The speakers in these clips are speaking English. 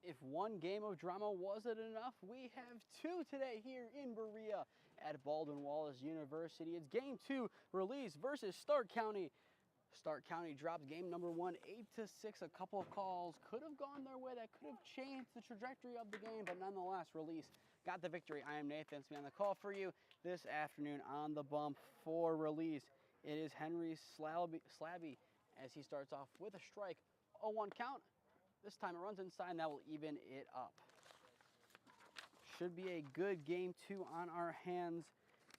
If one game of drama wasn't enough, we have two today here in Berea at Baldwin Wallace University. It's game two, Release versus Stark County. Stark County dropped game number one, 8-6. A couple of calls could have gone their way. That could have changed the trajectory of the game, but nonetheless, Release got the victory. I am Nathan Smee on the call for you this afternoon on the bump for Release. It is Henry Slabby as he starts off with a strike, 0-1 count. This time it runs inside and that will even it up. Should be a good game two on our hands.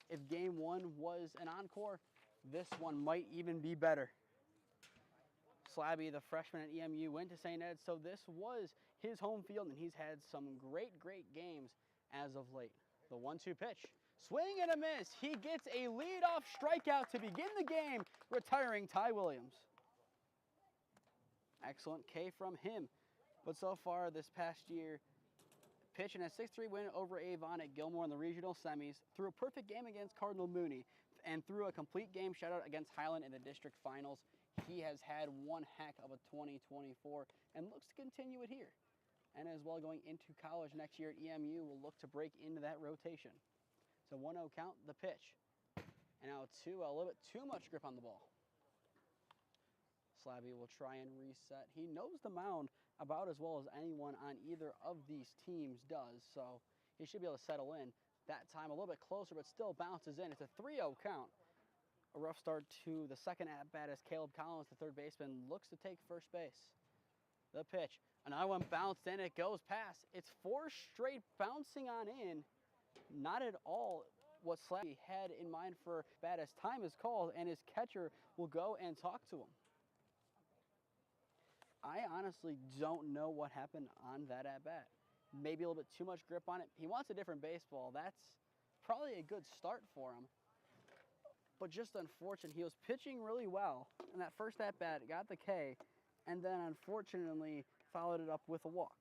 If game one was an encore, this one might even be better. Slabby, the freshman at EMU, went to St. Ed, so this was his home field and he's had some great games as of late. The 1-2 pitch, swing and a miss. He gets a leadoff strikeout to begin the game, retiring Ty Williams. Excellent K from him. But so far this past year, pitching a 6-3 win over Avon at Gilmore in the regional semis, threw a perfect game against Cardinal Mooney, and threw a complete game shutout against Highland in the district finals. He has had one heck of a 2024 and looks to continue it here. And as well, going into college next year at EMU, will look to break into that rotation. So 1-0 count, the pitch. And now a little bit too much grip on the ball. Slabby will try and reset. He knows the mound about as well as anyone on either of these teams does, so he should be able to settle in. That time a little bit closer, but still bounces in. It's a 3-0 count. A rough start to the second at-bat as Caleb Collins, the third baseman, looks to take first base. The pitch. Another one bounced in. It goes past. It's 4 straight bouncing on in. Not at all what Slabby had in mind for bat as time is called, and his catcher will go and talk to him. I honestly don't know what happened on that at-bat. Maybe a little bit too much grip on it. He wants a different baseball. That's probably a good start for him. But just unfortunate. He was pitching really well. And that first at-bat got the K, and then unfortunately followed it up with a walk.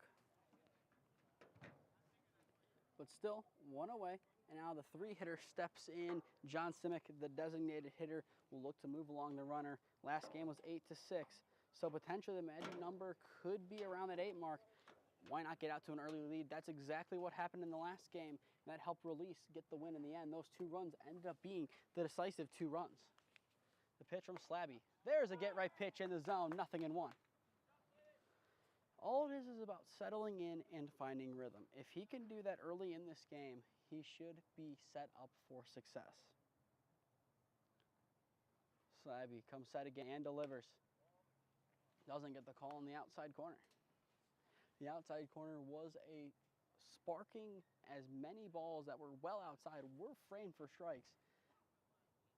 But still, one away. And now the 3-hitter steps in. John Simic, the designated hitter, will look to move along the runner. Last game was 8-6. So potentially the magic number could be around that 8 mark. Why not get out to an early lead? That's exactly what happened in the last game. And that helped Release get the win in the end. Those 2 runs ended up being the decisive 2 runs. The pitch from Slabby. There's a get-right pitch in the zone, 0-1. All it is about settling in and finding rhythm. If he can do that early in this game, he should be set up for success. Slabby comes set again and delivers. Doesn't get the call in the outside corner. The outside corner was a sparking, as many balls that were well outside were framed for strikes.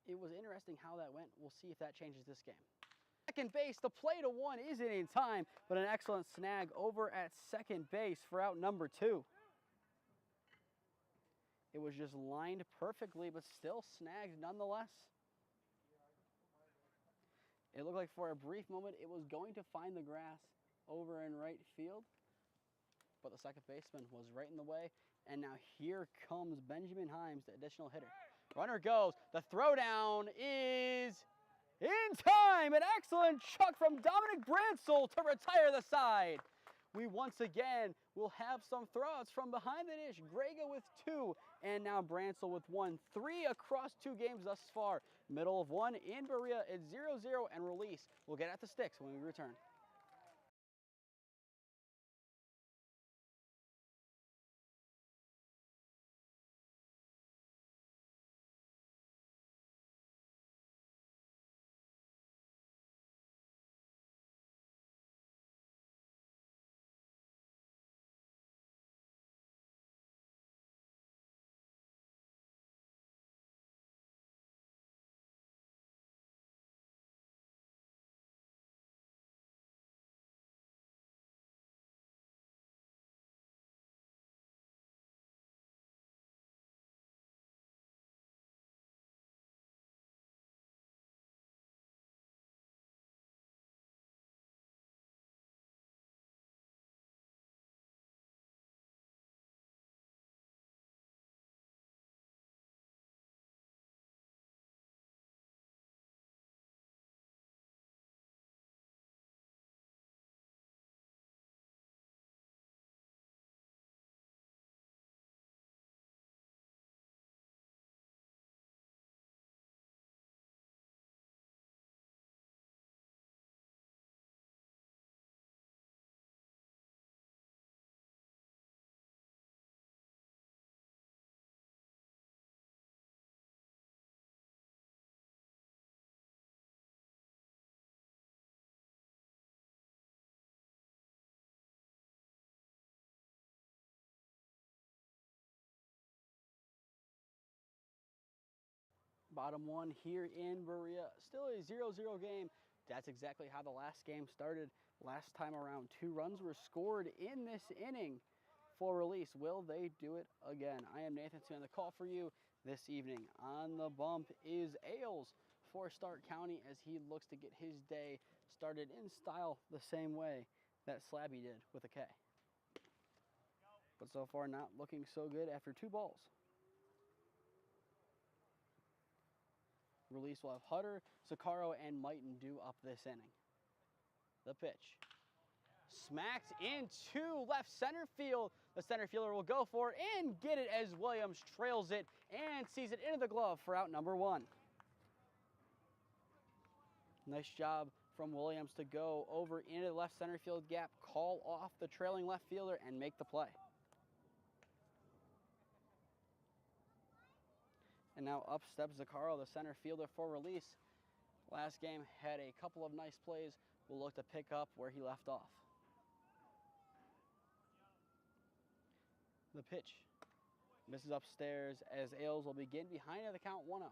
It was interesting how that went. We'll see if that changes this game. Second base, the play to 1 isn't in time, but an excellent snag over at second base for out number 2. It was just lined perfectly, but still snagged nonetheless. It looked like for a brief moment it was going to find the grass over in right field, but the second baseman was right in the way, and now here comes Benjamin Himes, the additional hitter. Runner goes, the throwdown is in time! An excellent chuck from Dominic Bransel to retire the side. We once again will have some throwouts from behind the dish. Grega with 2, and now Bransel with 1. 3 across 2 games thus far. Middle of 1 in Berea, it's 0-0, and Release will get at the sticks when we return. Bottom one here in Berea. Still a 0-0 game. That's exactly how the last game started. Last time around, 2 runs were scored in this inning for Release. Will they do it again? I am Nathan Smee on the call for you this evening. On the bump is Ailes for Stark County as he looks to get his day started in style the same way that Slabby did with a K. But so far not looking so good after 2 balls. Release will have Hutter, Sakaro, and Mighton do up this inning. The pitch. Smacked into left center field. The center fielder will go for it and get it as Williams trails it and sees it into the glove for out number 1. Nice job from Williams to go over into the left center field gap, call off the trailing left fielder, and make the play. And now up steps Zakaro, the center fielder for Release. Last game had a couple of nice plays. We'll look to pick up where he left off. The pitch misses upstairs as Ailes will begin behind at the count 1-0.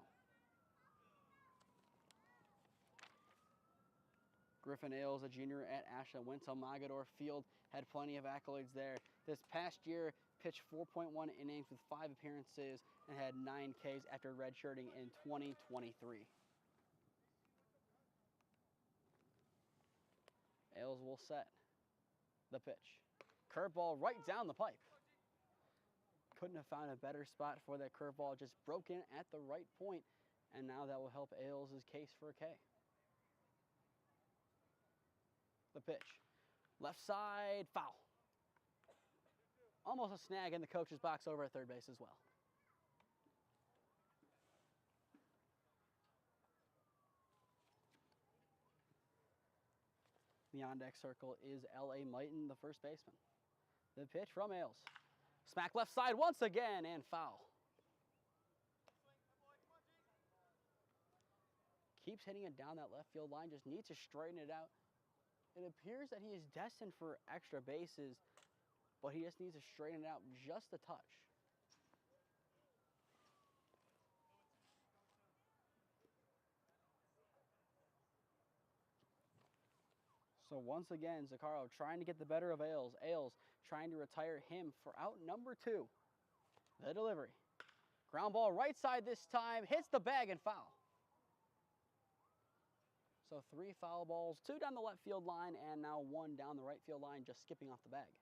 Griffin Ailes, a junior at Ashland, went to Mogador Field, had plenty of accolades there. This past year, pitched 4.1 innings with 5 appearances and had 9 Ks after redshirting in 2023. Ailes will set the pitch. Curveball right down the pipe. Couldn't have found a better spot for that curveball, just broke in at the right point, and now that will help Ailes' case for a K. The pitch. Left side, foul. Almost a snag in the coach's box over at third base as well. The on-deck circle is L.A. Mighton, the first baseman. The pitch from Ailes. Smack left side once again and foul. Keeps hitting it down that left field line, just needs to straighten it out. It appears that he is destined for extra bases, but he just needs to straighten it out just a touch. So once again, Zakaro trying to get the better of Ailes. Ailes trying to retire him for out number 2. The delivery. Ground ball right side this time, hits the bag and foul. So 3 foul balls, 2 down the left field line, and now 1 down the right field line, just skipping off the bag.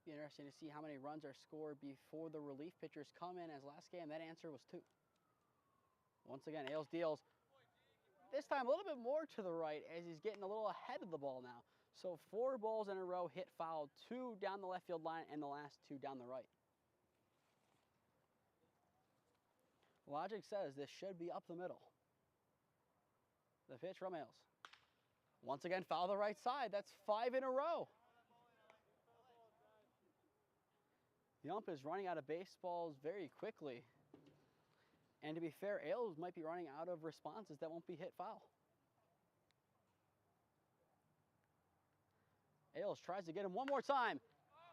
Be interesting to see how many runs are scored before the relief pitchers come in, as last game that answer was 2. Once again, Ailes deals. This time a little bit more to the right as he's getting a little ahead of the ball now. So 4 balls in a row hit foul, 2 down the left field line, and the last 2 down the right. Logic says this should be up the middle. The pitch from Ailes. Once again, foul the right side. That's 5 in a row. The ump is running out of baseballs very quickly. And to be fair, Ailes might be running out of responses that won't be hit foul. Ailes tries to get him one more time.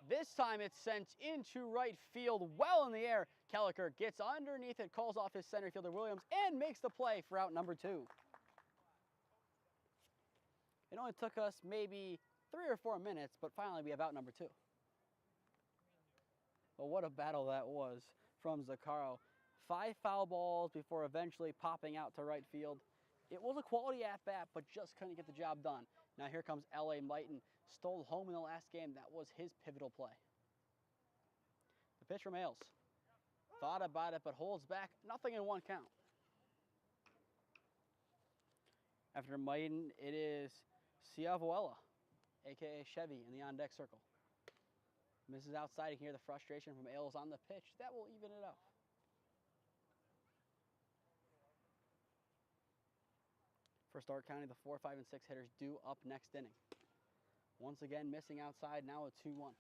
This time it's sent into right field, well in the air. Kelliker gets underneath it, calls off his center fielder Williams, and makes the play for out number 2. It only took us maybe 3 or 4 minutes, but finally we have out number 2. But what a battle that was from Zakaro. 5 foul balls before eventually popping out to right field. It was a quality at-bat, but just couldn't get the job done. Now here comes L.A. Mighton. Stole home in the last game. That was his pivotal play. The pitch from Ailes. Thought about it, but holds back. Nothing in 1 count. After Mighton, it is Ciavuela, a.k.a. Chevy, in the on-deck circle. Misses outside. You can hear the frustration from Ailes on the pitch. That will even it up. For Stark County, the 4, 5, and 6 hitters due up next inning. Once again, missing outside, now a 2-1.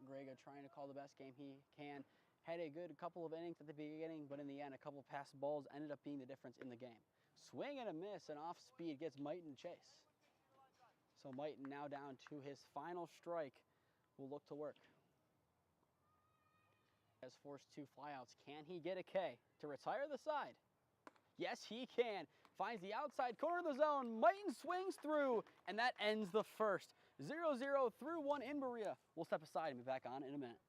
Grega trying to call the best game he can. Had a good couple of innings at the beginning, but in the end, a couple passed balls ended up being the difference in the game. Swing and a miss, and off speed gets Mighton chase. So Mighton now down to his final strike, will look to work. Has forced 2 flyouts. Can he get a K to retire the side? Yes, he can. Finds the outside corner of the zone. Mighton swings through, and that ends the first. 0-0 through 1 in Berea. We'll step aside and be back on in a minute.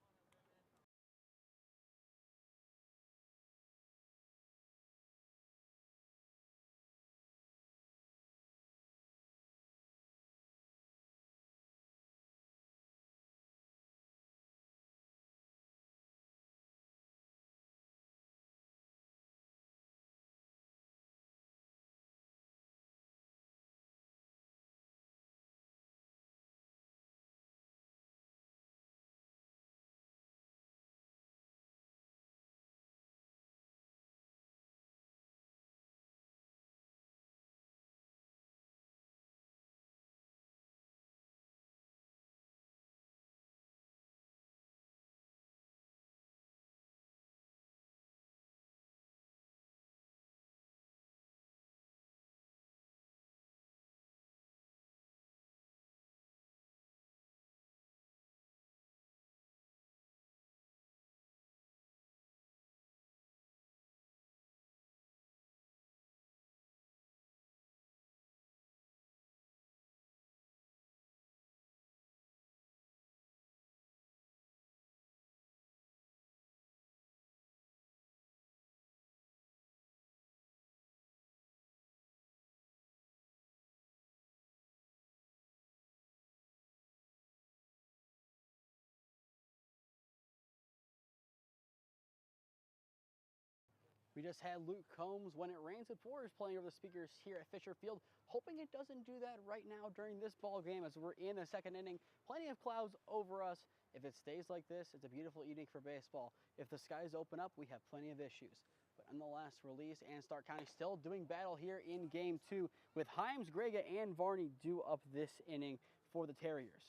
We just had Luke Combs, When It Rains It Pours, playing over the speakers here at Fisher Field, hoping it doesn't do that right now during this ball game as we're in the second inning. Plenty of clouds over us. If it stays like this, it's a beautiful evening for baseball. If the skies open up, we have plenty of issues. But nonetheless, Release and Stark County still doing battle here in Game 2 with Himes, Grega, and Varney due up this inning for the Terriers.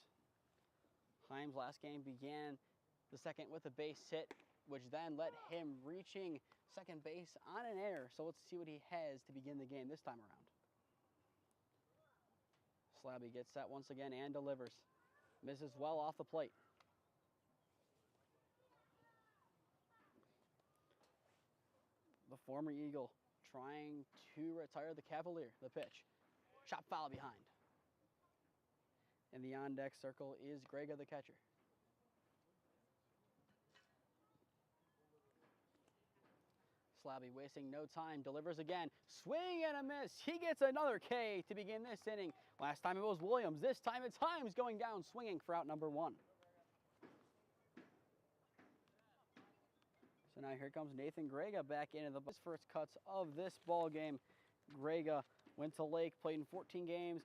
Himes last game began the second with a base hit, which then led him reaching second base on an error. So let's see what he has to begin the game this time around. Slabby gets set once again and delivers. Misses well off the plate. The former Eagle trying to retire the Cavalier. The pitch. Chop foul behind. In the on-deck circle is Grega, the catcher. Slabby wasting no time, delivers again. Swing and a miss. He gets another K to begin this inning. Last time it was Williams. This time it's Himes going down swinging for out number 1. So now here comes Nathan Grega back into the first cuts of this ball game. Grega went to Lake, played in 14 games,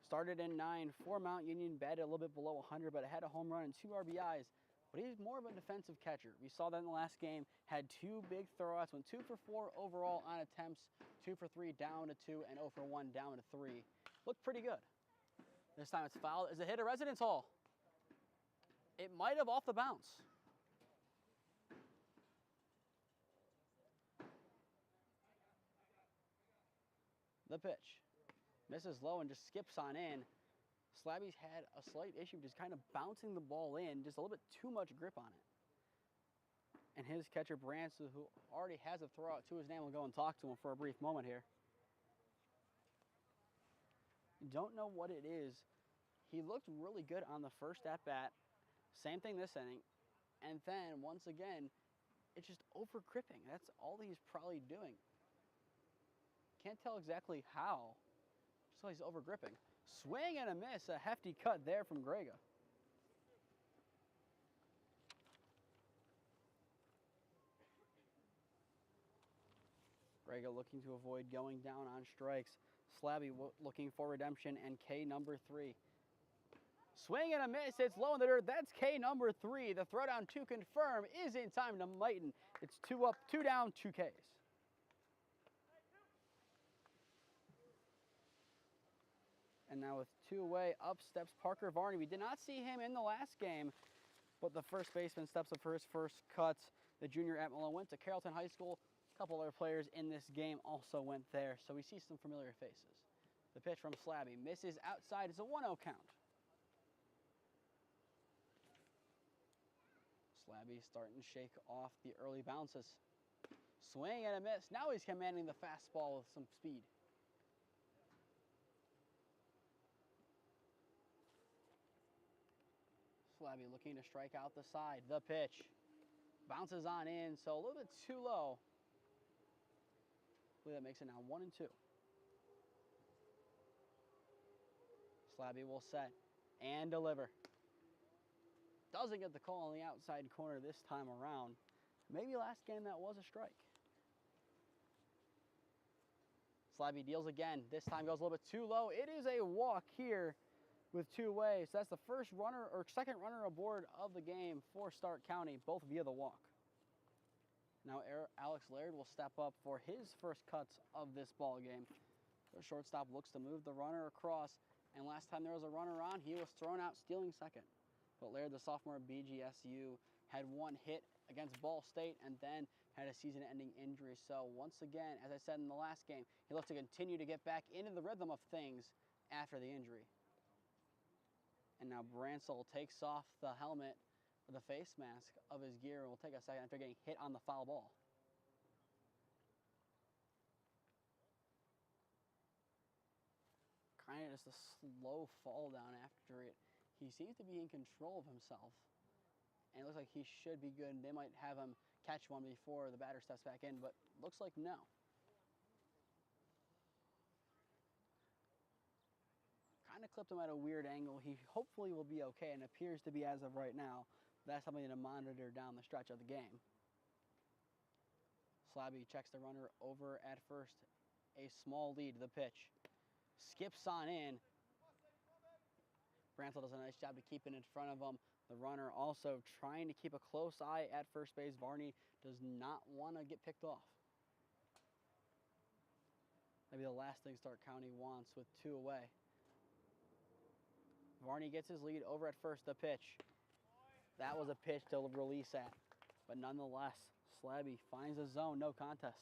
started in 9 for Mount Union, batted a little bit below 100, but had a home run and 2 RBIs. But he's more of a defensive catcher. We saw that in the last game. Had 2 big throwouts, went 2 for 4 overall on attempts, 2 for 3 down to 2, and 0 for 1 down to 3. Looked pretty good. This time it's fouled as a hit at Residence Hall. It might have off the bounce. The pitch. Misses low and just skips on in. Slabby's had a slight issue just kind of bouncing the ball in, just a little bit too much grip on it. And his catcher, Branson, who already has a throw out to his name, will go and talk to him for a brief moment here. Don't know what it is. He looked really good on the first at-bat. Same thing this inning. And then, once again, it's just over-gripping. That's all he's probably doing. Can't tell exactly how. Just he's over-gripping. Swing and a miss, a hefty cut there from Grega. Grega looking to avoid going down on strikes. Slabby looking for redemption and K number 3. Swing and a miss, it's low in the dirt. That's K number 3. The throw down to confirm is in time to Mighton. It's 2 up, 2 down, 2 Ks. And now with 2 away, up steps Parker Varney. We did not see him in the last game, but the first baseman steps up for his first cuts. The junior at Malone went to Carrollton High School. A couple other players in this game also went there, so we see some familiar faces. The pitch from Slabby misses outside. It's a 1-0 count. Slabby starting to shake off the early bounces. Swing and a miss. Now he's commanding the fastball with some speed. Slabby looking to strike out the side. The pitch bounces on in, so a little bit too low. I believe that makes it now 1-2. Slabby will set and deliver. Doesn't get the call on the outside corner this time around. Maybe last game that was a strike. Slabby deals again. This time goes a little bit too low. It is a walk here with 2 ways. So that's the first runner or second runner aboard of the game for Stark County, both via the walk. Now Alex Laird will step up for his first cuts of this ball game. The shortstop looks to move the runner across, and last time there was a runner on, he was thrown out stealing second. But Laird, the sophomore at BGSU, had 1 hit against Ball State and then had a season-ending injury. So once again, as I said in the last game, he looks to continue to get back into the rhythm of things after the injury. And now Bransel takes off the helmet, the face mask of his gear, and will take a second after getting hit on the foul ball. Kind of just a slow fall down after it. He seems to be in control of himself, and it looks like he should be good. They might have him catch one before the batter steps back in, but looks like no. Kind of clipped him at a weird angle. He hopefully will be okay, and appears to be as of right now. That's something to monitor down the stretch of the game. Slabby checks the runner over at first. A small lead, the pitch. Skips on in. Bransel does a nice job to keep it in front of him. The runner also trying to keep a close eye at first base. Varney does not want to get picked off. Maybe the last thing Stark County wants with 2 away. Varney gets his lead over at first, the pitch. That was a pitch to release at, but nonetheless, Slabby finds a zone, no contest.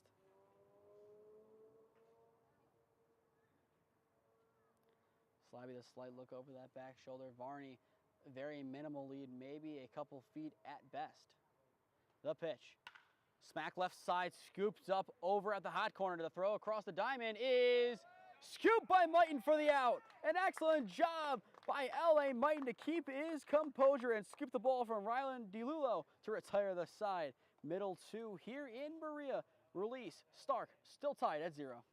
Slabby, the slight look over that back shoulder. Varney, very minimal lead, maybe a couple feet at best. The pitch. Smack left side, scoops up over at the hot corner. To the throw across the diamond is scooped by Mighton for the out. An excellent job by L.A. Mighton to keep his composure and scoop the ball from Rylan DeLulo to retire the side. Middle 2 here in Berea. Release, Stark, still tied at 0.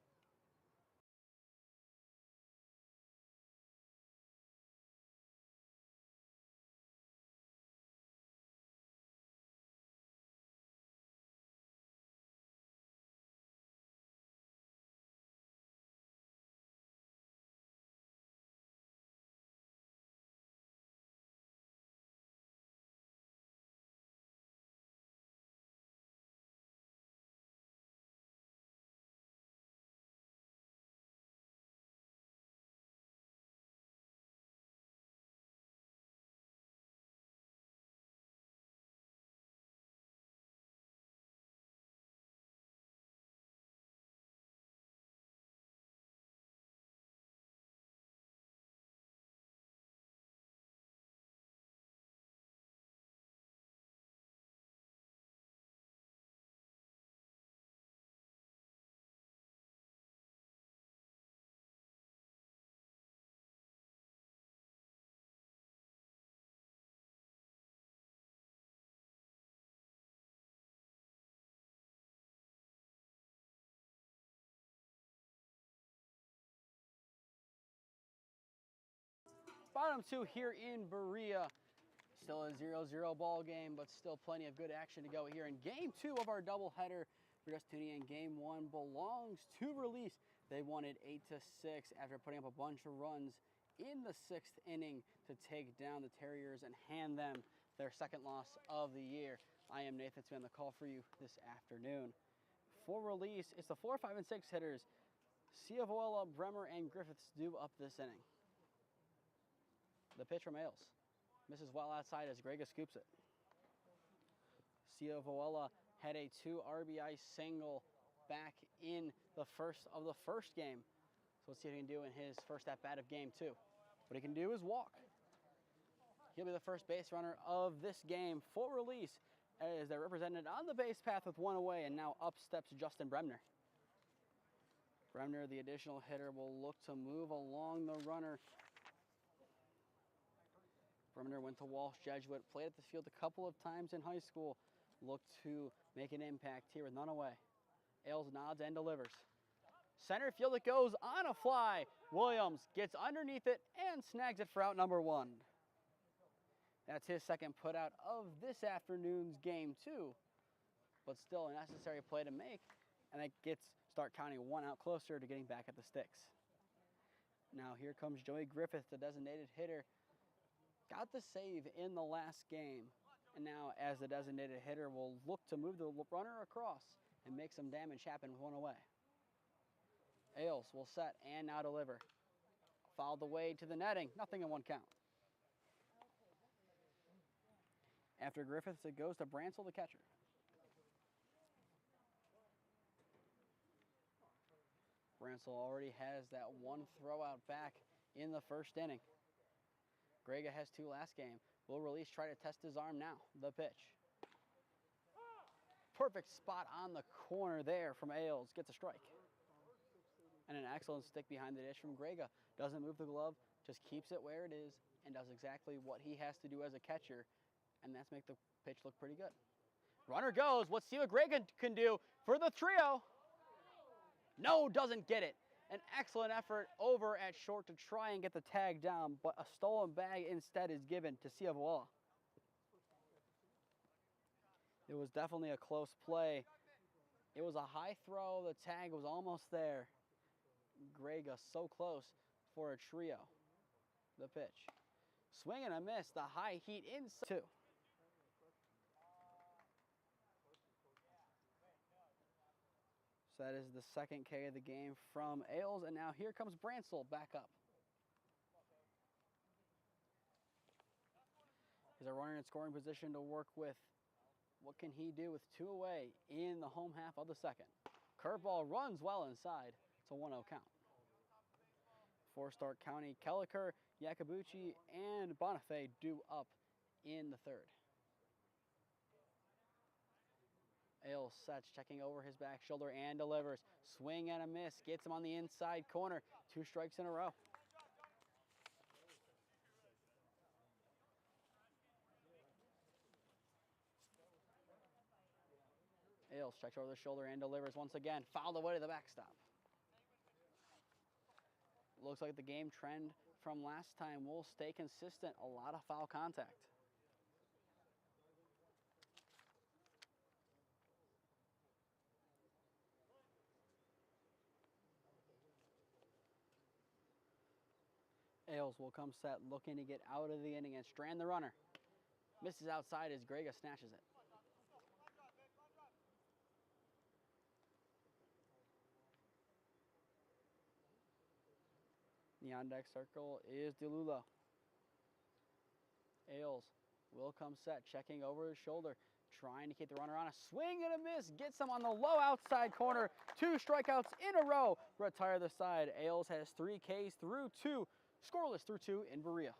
Bottom 2 here in Berea. Still a 0-0 ball game, but still plenty of good action to go here in game 2 of our doubleheader. We're just tuning in. Game 1 belongs to Release. They won it 8-6 after putting up a bunch of runs in the 6th inning to take down the Terriers and hand them their second loss of the year. I am Nathan Smee on the call for you this afternoon. For Release, it's the 4, 5, and 6 hitters. Ciavola, Bremer, and Griffiths do up this inning. The pitch from Ailes misses well outside as Grega scoops it. Ciavola had a 2 RBI single back in the first game. So let's see what he can do in his first at-bat of game 2. What he can do is walk. He'll be the first base runner of this game. Full release as they're represented on the base path with one away, and now up steps Justin Bremner. Bremner, the additional hitter, will look to move along the runner. Bremner went to Walsh Jesuit, played at the field a couple of times in high school. Looked to make an impact here with none away. Ailes nods and delivers. Center field it goes on a fly. Williams gets underneath it and snags it for out number 1. That's his second putout of this afternoon's game 2, but still a necessary play to make, and that gets Stark County 1 out closer to getting back at the sticks. Now here comes Joey Griffith, the designated hitter. Got the save in the last game, and now as the designated hitter will look to move the runner across and make some damage happen with one away. Ailes will set and now deliver. Fouled away to the netting, nothing in 1 count. After Griffiths, it goes to Bransel, the catcher. Bransel already has that 1 throwout back in the first inning. Grega has 2 last game. Will release, try to test his arm now. The pitch. Perfect spot on the corner there from Ailes. Gets a strike. And an excellent stick behind the dish from Grega. Doesn't move the glove, just keeps it where it is and does exactly what he has to do as a catcher. And that's make the pitch look pretty good. Runner goes. Let's see what Grega can do for the trio. No, doesn't get it. An excellent effort over at short to try and get the tag down, but a stolen bag instead is given to Ciavola. It was definitely a close play. It was a high throw. The tag was almost there. Grega so close for a trio. The pitch. Swing and a miss. The high heat inside. 2. So that is the second K of the game from Ailes, and now here comes Bransel back up. He's a runner in scoring position to work with. What can he do with 2 away in the home half of the second? Curveball runs well inside. It's a 1-0 count. For Stark County, Kelliker, Yacobucci, and Bonifay due up in the third. Ailes sets, checking over his back shoulder and delivers. Swing and a miss, gets him on the inside corner. 2 strikes in a row. Ailes checks over the shoulder and delivers once again. Fouled away to the backstop. Looks like the game trend from last time will stay consistent. A lot of foul contact. Ailes will come set, looking to get out of the inning and strand the runner. Misses outside as Grega snatches it. The on-deck circle is DeLulo. Ailes will come set, checking over his shoulder, trying to keep the runner on a swing and a miss. Gets him on the low outside corner. 2 strikeouts in a row. Retire the side. Ailes has 3 Ks through 2. Scoreless through 2 in Berea.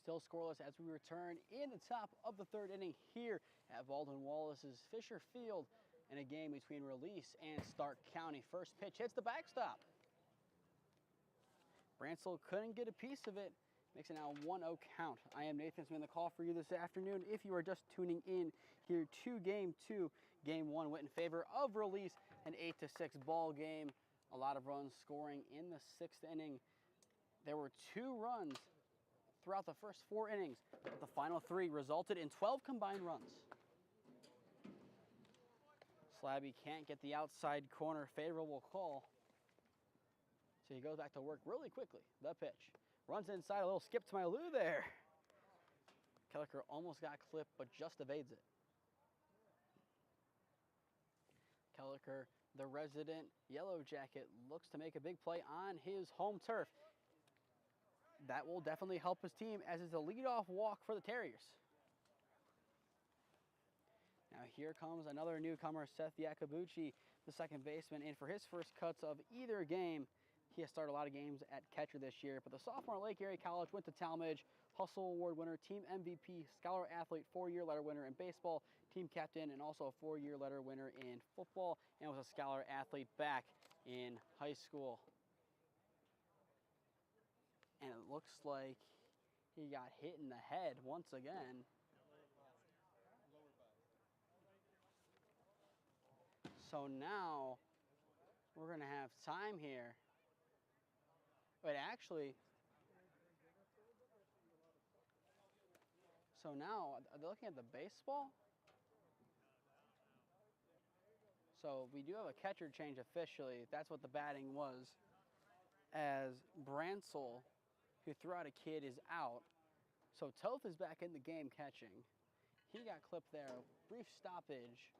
Still scoreless as we return in the top of the third inning here at Baldwin Wallace's Fisher Field in a game between Release and Stark County. First pitch hits the backstop. Bransell couldn't get a piece of it. Makes it now a 1-0 count. I am Nathan Smee on the call for you this afternoon. If you are just tuning in here to Game 2, Game 1 went in favor of Release, an 8-6 ball game. A lot of runs scoring in the 6th inning. There were 2 runs throughout the first 4 innings, but the final 3 resulted in 12 combined runs. Slabby can't get the outside corner favorable call, so he goes back to work really quickly. The pitch. Runs inside, a little skip to my Lou there. Kelliker almost got clipped, but just evades it. Kelliker, the resident Yellow Jacket, looks to make a big play on his home turf. That will definitely help his team, as it's a leadoff walk for the Terriers. Now here comes another newcomer, Seth Yacobucci, the second baseman, in for his first cuts of either game. He has started a lot of games at catcher this year, but the sophomore at Lake Erie College went to Talmadge, Hustle Award winner, team MVP, scholar athlete, 4-year letter winner in baseball, team captain, and also a 4-year letter winner in football, and was a scholar athlete back in high school. And it looks like he got hit in the head once again. So now we're going to have time here. But actually, so now, are they looking at the baseball? So we do have a catcher change officially. That's what the batting was. As Bransell, who threw out a kid, is out. So Toth is back in the game catching. He got clipped there. Brief stoppage.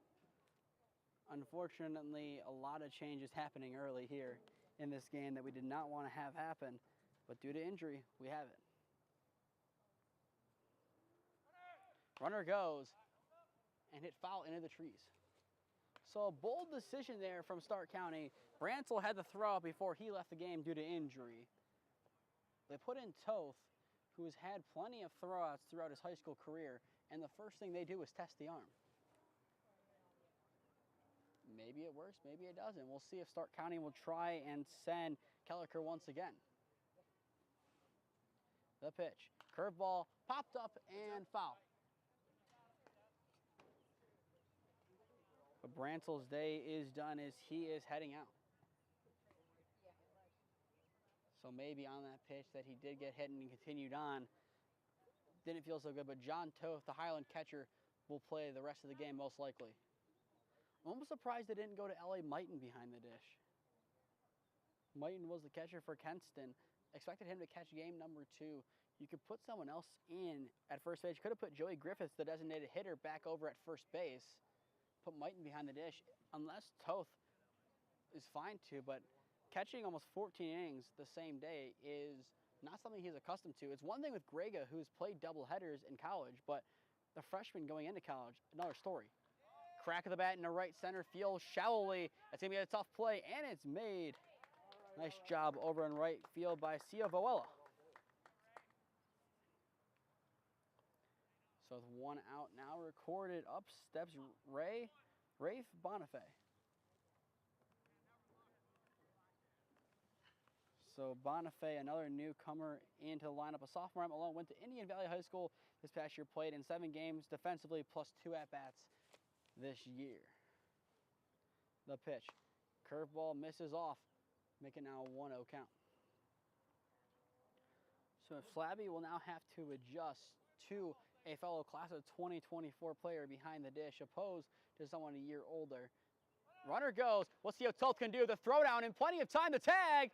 Unfortunately, a lot of changes happening early here in this game that we did not want to have happen, but due to injury, we have it. Runner goes and hit foul into the trees. So a bold decision there from Stark County. Bransell had to throw out before he left the game due to injury. They put in Toth, who has had plenty of throwouts throughout his high school career, and the first thing they do is test the arm. Maybe it works, maybe it doesn't. We'll see if Stark County will try and send Kelliker once again. The pitch. Curveball popped up and foul. But Bransell's day is done as he is heading out. So maybe on that pitch that he did get hit and continued on, didn't feel so good, but John Toth, the Highland catcher, will play the rest of the game most likely. I'm almost surprised they didn't go to L.A. Mighton behind the dish. Mighton was the catcher for Kenston. Expected him to catch game number 2. You could put someone else in at first base. Could have put Joey Griffiths, the designated hitter, back over at first base. Put Mighton behind the dish, unless Toth is fine to, but catching almost 14 innings the same day is not something he's accustomed to. It's one thing with Grega, who's played double headers in college, but the freshman going into college, another story. Crack of the bat in the right center field shallowly. That's going to be a tough play, and it's made. Nice job over in right field by Cia Voella. So with 1 out now recorded, up steps Rafe Bonifay. So Bonifay, another newcomer into the lineup, a sophomore at Malone, went to Indian Valley High School this past year, played in 7 games defensively, plus 2 at-bats this year. The pitch. Curveball misses off, making now a 1-0 count. So Slabby will now have to adjust to a fellow class of 2024 player behind the dish, opposed to someone a year older. Runner goes. We'll see how Toth can do the throwdown in plenty of time. The tag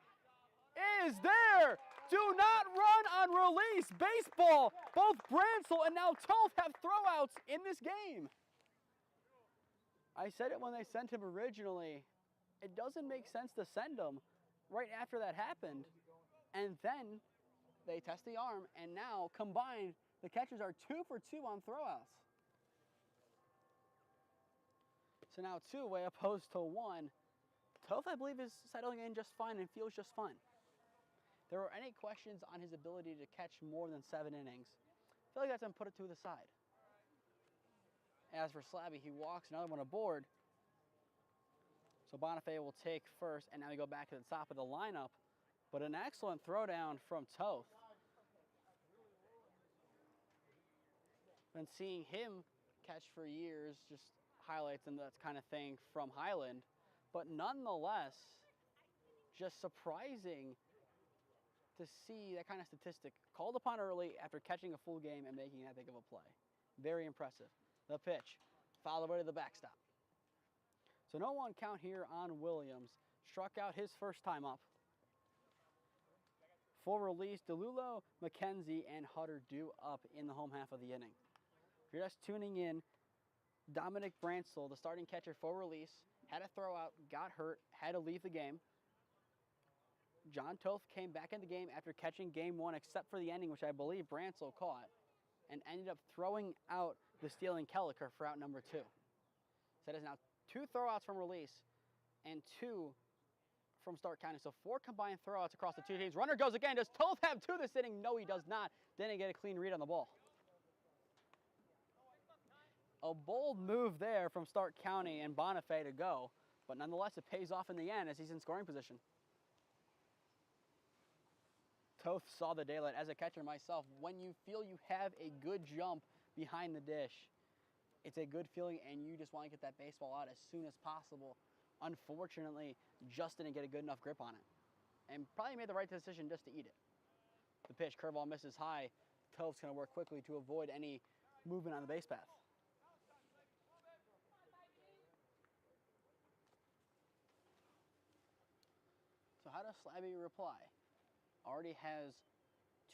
is there. Do not run on Release. Baseball. Both Bransell and now Toth have throwouts in this game. I said it when they sent him originally. It doesn't make sense to send him right after that happened. And then they test the arm, and now combined, the catchers are 2 for 2 on throwouts. So now 2 away opposed to 1. Toth, I believe, is settling in just fine and feels just fine. there were any questions on his ability to catch more than 7 innings, I feel like that's him put it to the side. As for Slabby, he walks another one aboard. So Bonifay will take first, and now we go back to the top of the lineup. But an excellent throwdown from Toth. Been seeing him catch for years, just highlights and that kind of thing from Highland. But nonetheless, just surprising to see that kind of statistic called upon early after catching a full game and making that big of a play. Very impressive. The pitch, fouled away to the backstop. So no 1 count here on Williams. Struck out his first time up. Full release, DeLulo, McKenzie, and Hutter due up in the home half of the inning. If you're just tuning in, Dominic Bransel, the starting catcher for release, had a throw out, got hurt, had to leave the game. John Toth came back in the game after catching game 1, except for the ending, which I believe Bransel caught, and ended up throwing out the stealing Kelliker for out number 2. So that is now 2 throwouts from release and 2 from Stark County. So 4 combined throwouts across the 2 teams. Runner goes again. Does Toth have 2 this inning? No, he does not. Didn't get a clean read on the ball. A bold move there from Stark County and Bonifay to go, but nonetheless it pays off in the end as he's in scoring position. Toth saw the daylight. As a catcher myself, when you feel you have a good jump behind the dish, it's a good feeling and you just want to get that baseball out as soon as possible. Unfortunately, just didn't get a good enough grip on it and probably made the right decision just to eat it. The pitch, curveball misses high. Toth's going to work quickly to avoid any movement on the base path. So how does Slabby reply? Already has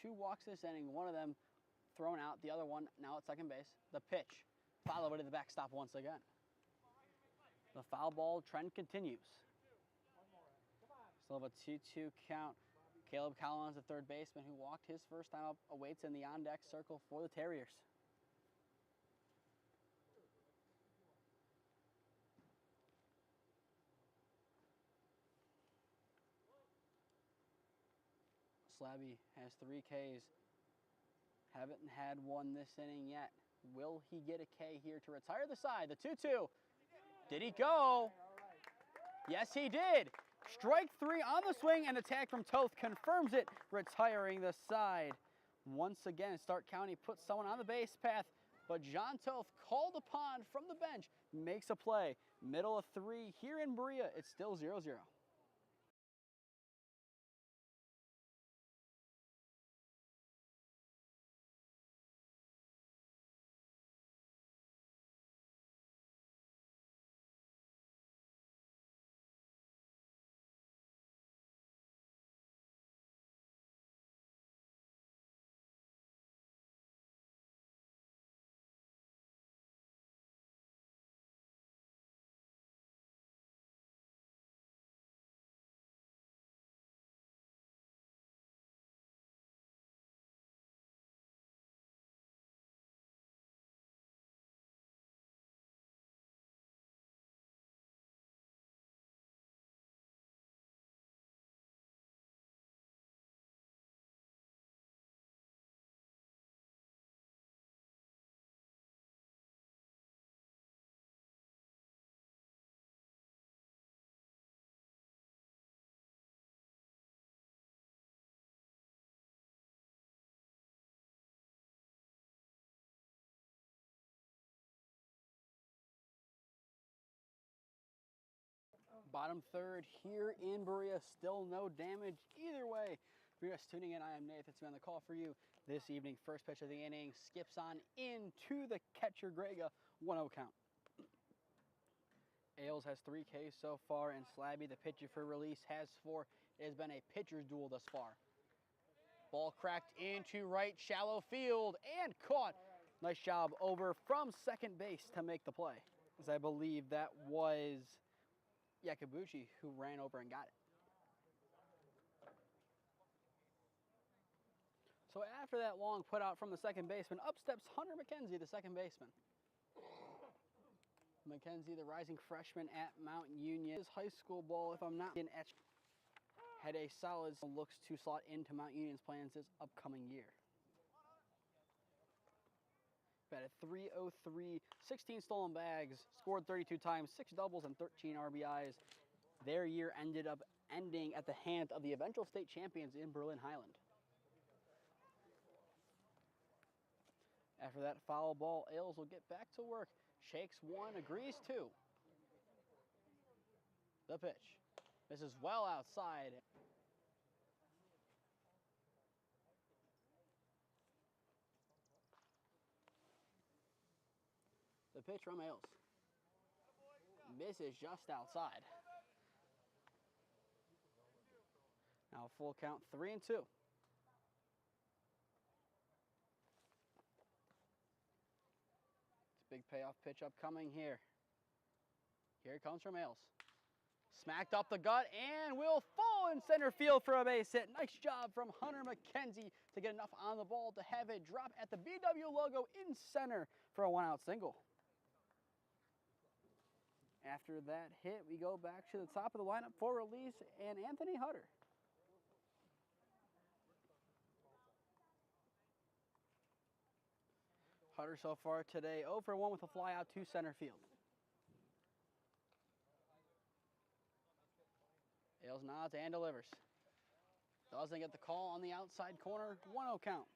2 walks this inning, one of them thrown out, the other one now at second base. The pitch, foul away to the backstop once again. The foul ball trend continues. Still have a 2-2 count. Caleb Collins, the third baseman who walked his first time up, awaits in the on-deck circle for the Terriers. Slabby has 3 Ks. Haven't had 1 this inning yet. Will he get a K here to retire the side? The 2-2. Did he go? Yes, he did. Strike 3 on the swing, and the tag from Toth confirms it, retiring the side. Once again, Stark County puts someone on the base path, but John Toth, called upon from the bench, makes a play. Middle of 3 here in Berea. It's still 0-0. Bottom third here in Berea. Still no damage either way. If you're just tuning in, I am Nathan Smee on the call for you this evening. First pitch of the inning skips on into the catcher Grega. 1-0 count. Ailes has 3 Ks so far, and Slabby, the pitcher for release, has 4. It has been a pitcher's duel thus far. Ball cracked into right, shallow field, and caught. Nice job over from second base to make the play, as I believe that was Yakabuchi who ran over and got it. So after that long put out from the second baseman, up steps Hunter McKenzie, the second baseman. McKenzie, the rising freshman at Mount Union. His high school ball, if I'm not in etch. had a solid looks to slot into Mount Union's plans this upcoming year. Batted .303, 16 stolen bags, scored 32 times, 6 doubles, and 13 RBIs. Their year ended up ending at the hand of the eventual state champions in Berlin Highland. After that foul ball, Ailes will get back to work. Shakes one, agrees two. The pitch. This is well outside. The pitch from Ailes. Misses just outside. Now full count, 3-2. Big payoff pitch upcoming here. Here it comes from Ailes. Smacked up the gut and will fall in center field for a base hit. Nice job from Hunter McKenzie to get enough on the ball to have it drop at the BW logo in center for a 1-out single. After that hit, we go back to the top of the lineup for release and Anthony Hutter. Hutter so far today 0 for 1 with a fly out to center field. Ailes nods and delivers. Doesn't get the call on the outside corner. 1-0 count.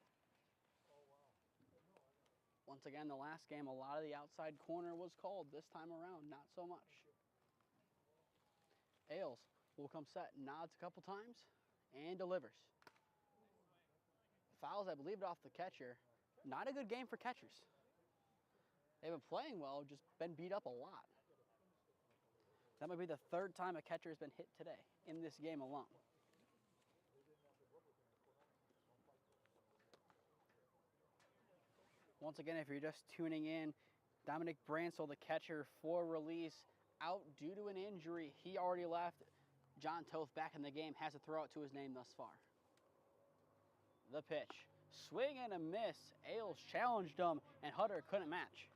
Once again, the last game, a lot of the outside corner was called. This time around, not so much. Ailes will come set, nods a couple times, and delivers. Fouls, I believe, it off the catcher. Not a good game for catchers. They've been playing well, just been beat up a lot. That might be the third time a catcher has been hit today in this game alone. Once again, if you're just tuning in, Dominic Bransel, the catcher for release, out due to an injury. He already left. John Toth back in the game, has a throw out to his name thus far. The pitch. Swing and a miss. Ailes challenged him, and Hutter couldn't match.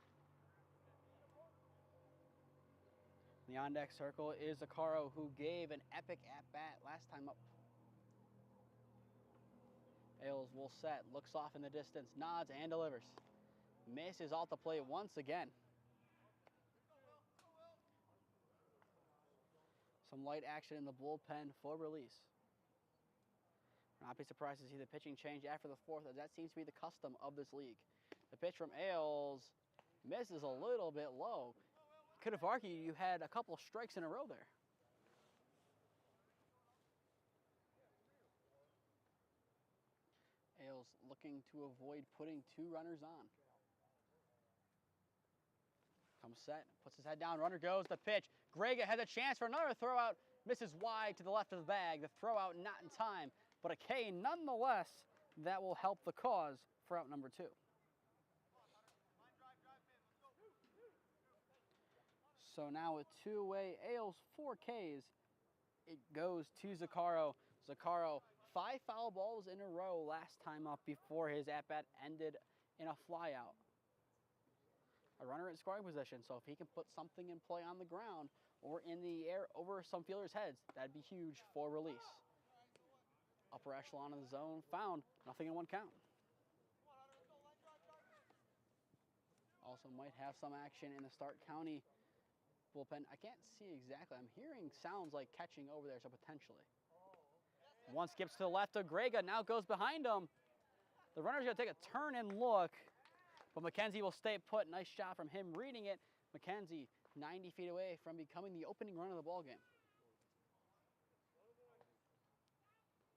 The on-deck circle is Zacaro, who gave an epic at-bat last time up. Ailes will set, looks off in the distance, nods and delivers. Misses off the plate once again. Some light action in the bullpen for release. Not be surprised to see the pitching change after the fourth, as that seems to be the custom of this league. The pitch from Ailes misses a little bit low. Could have argued you had a couple of strikes in a row there. Ailes looking to avoid putting 2 runners on. Comes set, puts his head down, runner goes, the pitch. Grega has a chance for another throw out, misses wide to the left of the bag. The throw out not in time, but a K nonetheless that will help the cause for out number 2. So now with 2 away, Ailes 4 Ks. It goes to Zacaro. Zacaro, 5 foul balls in a row last time up before his at-bat ended in a flyout. A runner in scoring position, so if he can put something in play on the ground or in the air over some fielders' heads, that'd be huge for release. Upper echelon of the zone found, nothing in 1 count. Also might have some action in the Stark County bullpen. I can't see exactly. I'm hearing sounds like catching over there, so potentially. One skips to the left of Grega, now goes behind him. The runner's gonna take a turn and look, but McKenzie will stay put. Nice shot from him reading it. McKenzie 90 feet away from becoming the opening run of the ballgame.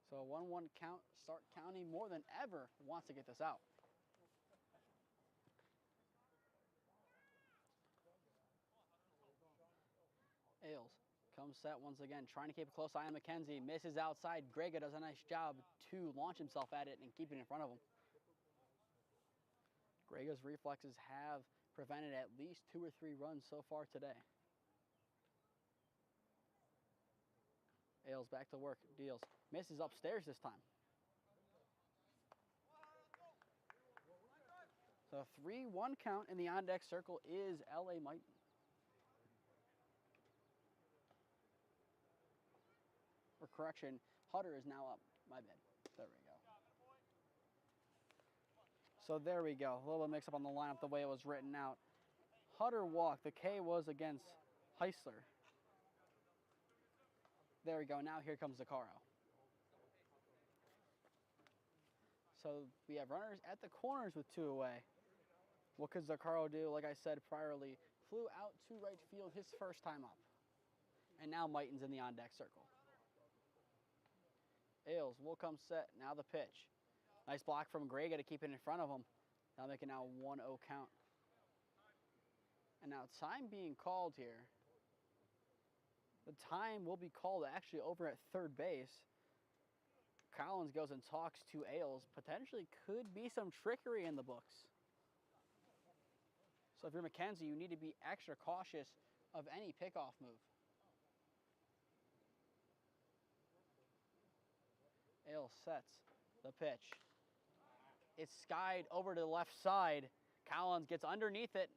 So a 1-1 count. Stark County more than ever wants to get this out. Ailes comes set once again, trying to keep a close eye on McKenzie. Misses outside. Grega does a nice job to launch himself at it and keep it in front of him. Grega's reflexes have prevented at least 2 or 3 runs so far today. Ailes back to work, deals. Misses upstairs this time. So 3-1 count in the on-deck circle is L.A. Mighton. We're correction, Hutter is now up. My bad. There we go. So there we go. A little mix up on the lineup the way it was written out. Hutter walked. The K was against Heisler. There we go. Now here comes Zacaro. So we have runners at the corners with 2 away. What could Zacaro do? Like I said priorly, flew out to right field his first time up. And now Mighton's in the on-deck circle. Ailes will come set. Now the pitch. Nice block from Grega to keep it in front of him. Now making now 1-0 count. And now time being called here. The time will be called actually over at third base. Collins goes and talks to Ailes. Potentially could be some trickery in the books. So if you're McKenzie, you need to be extra cautious of any pickoff move. Ailes sets the pitch. It's skied over to the left side. Collins gets underneath it,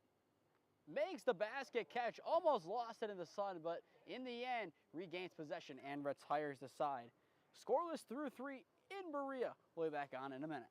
makes the basket catch, almost lost it in the sun, but in the end, regains possession and retires the side. Scoreless through 3 in Berea. We'll be back on in a minute.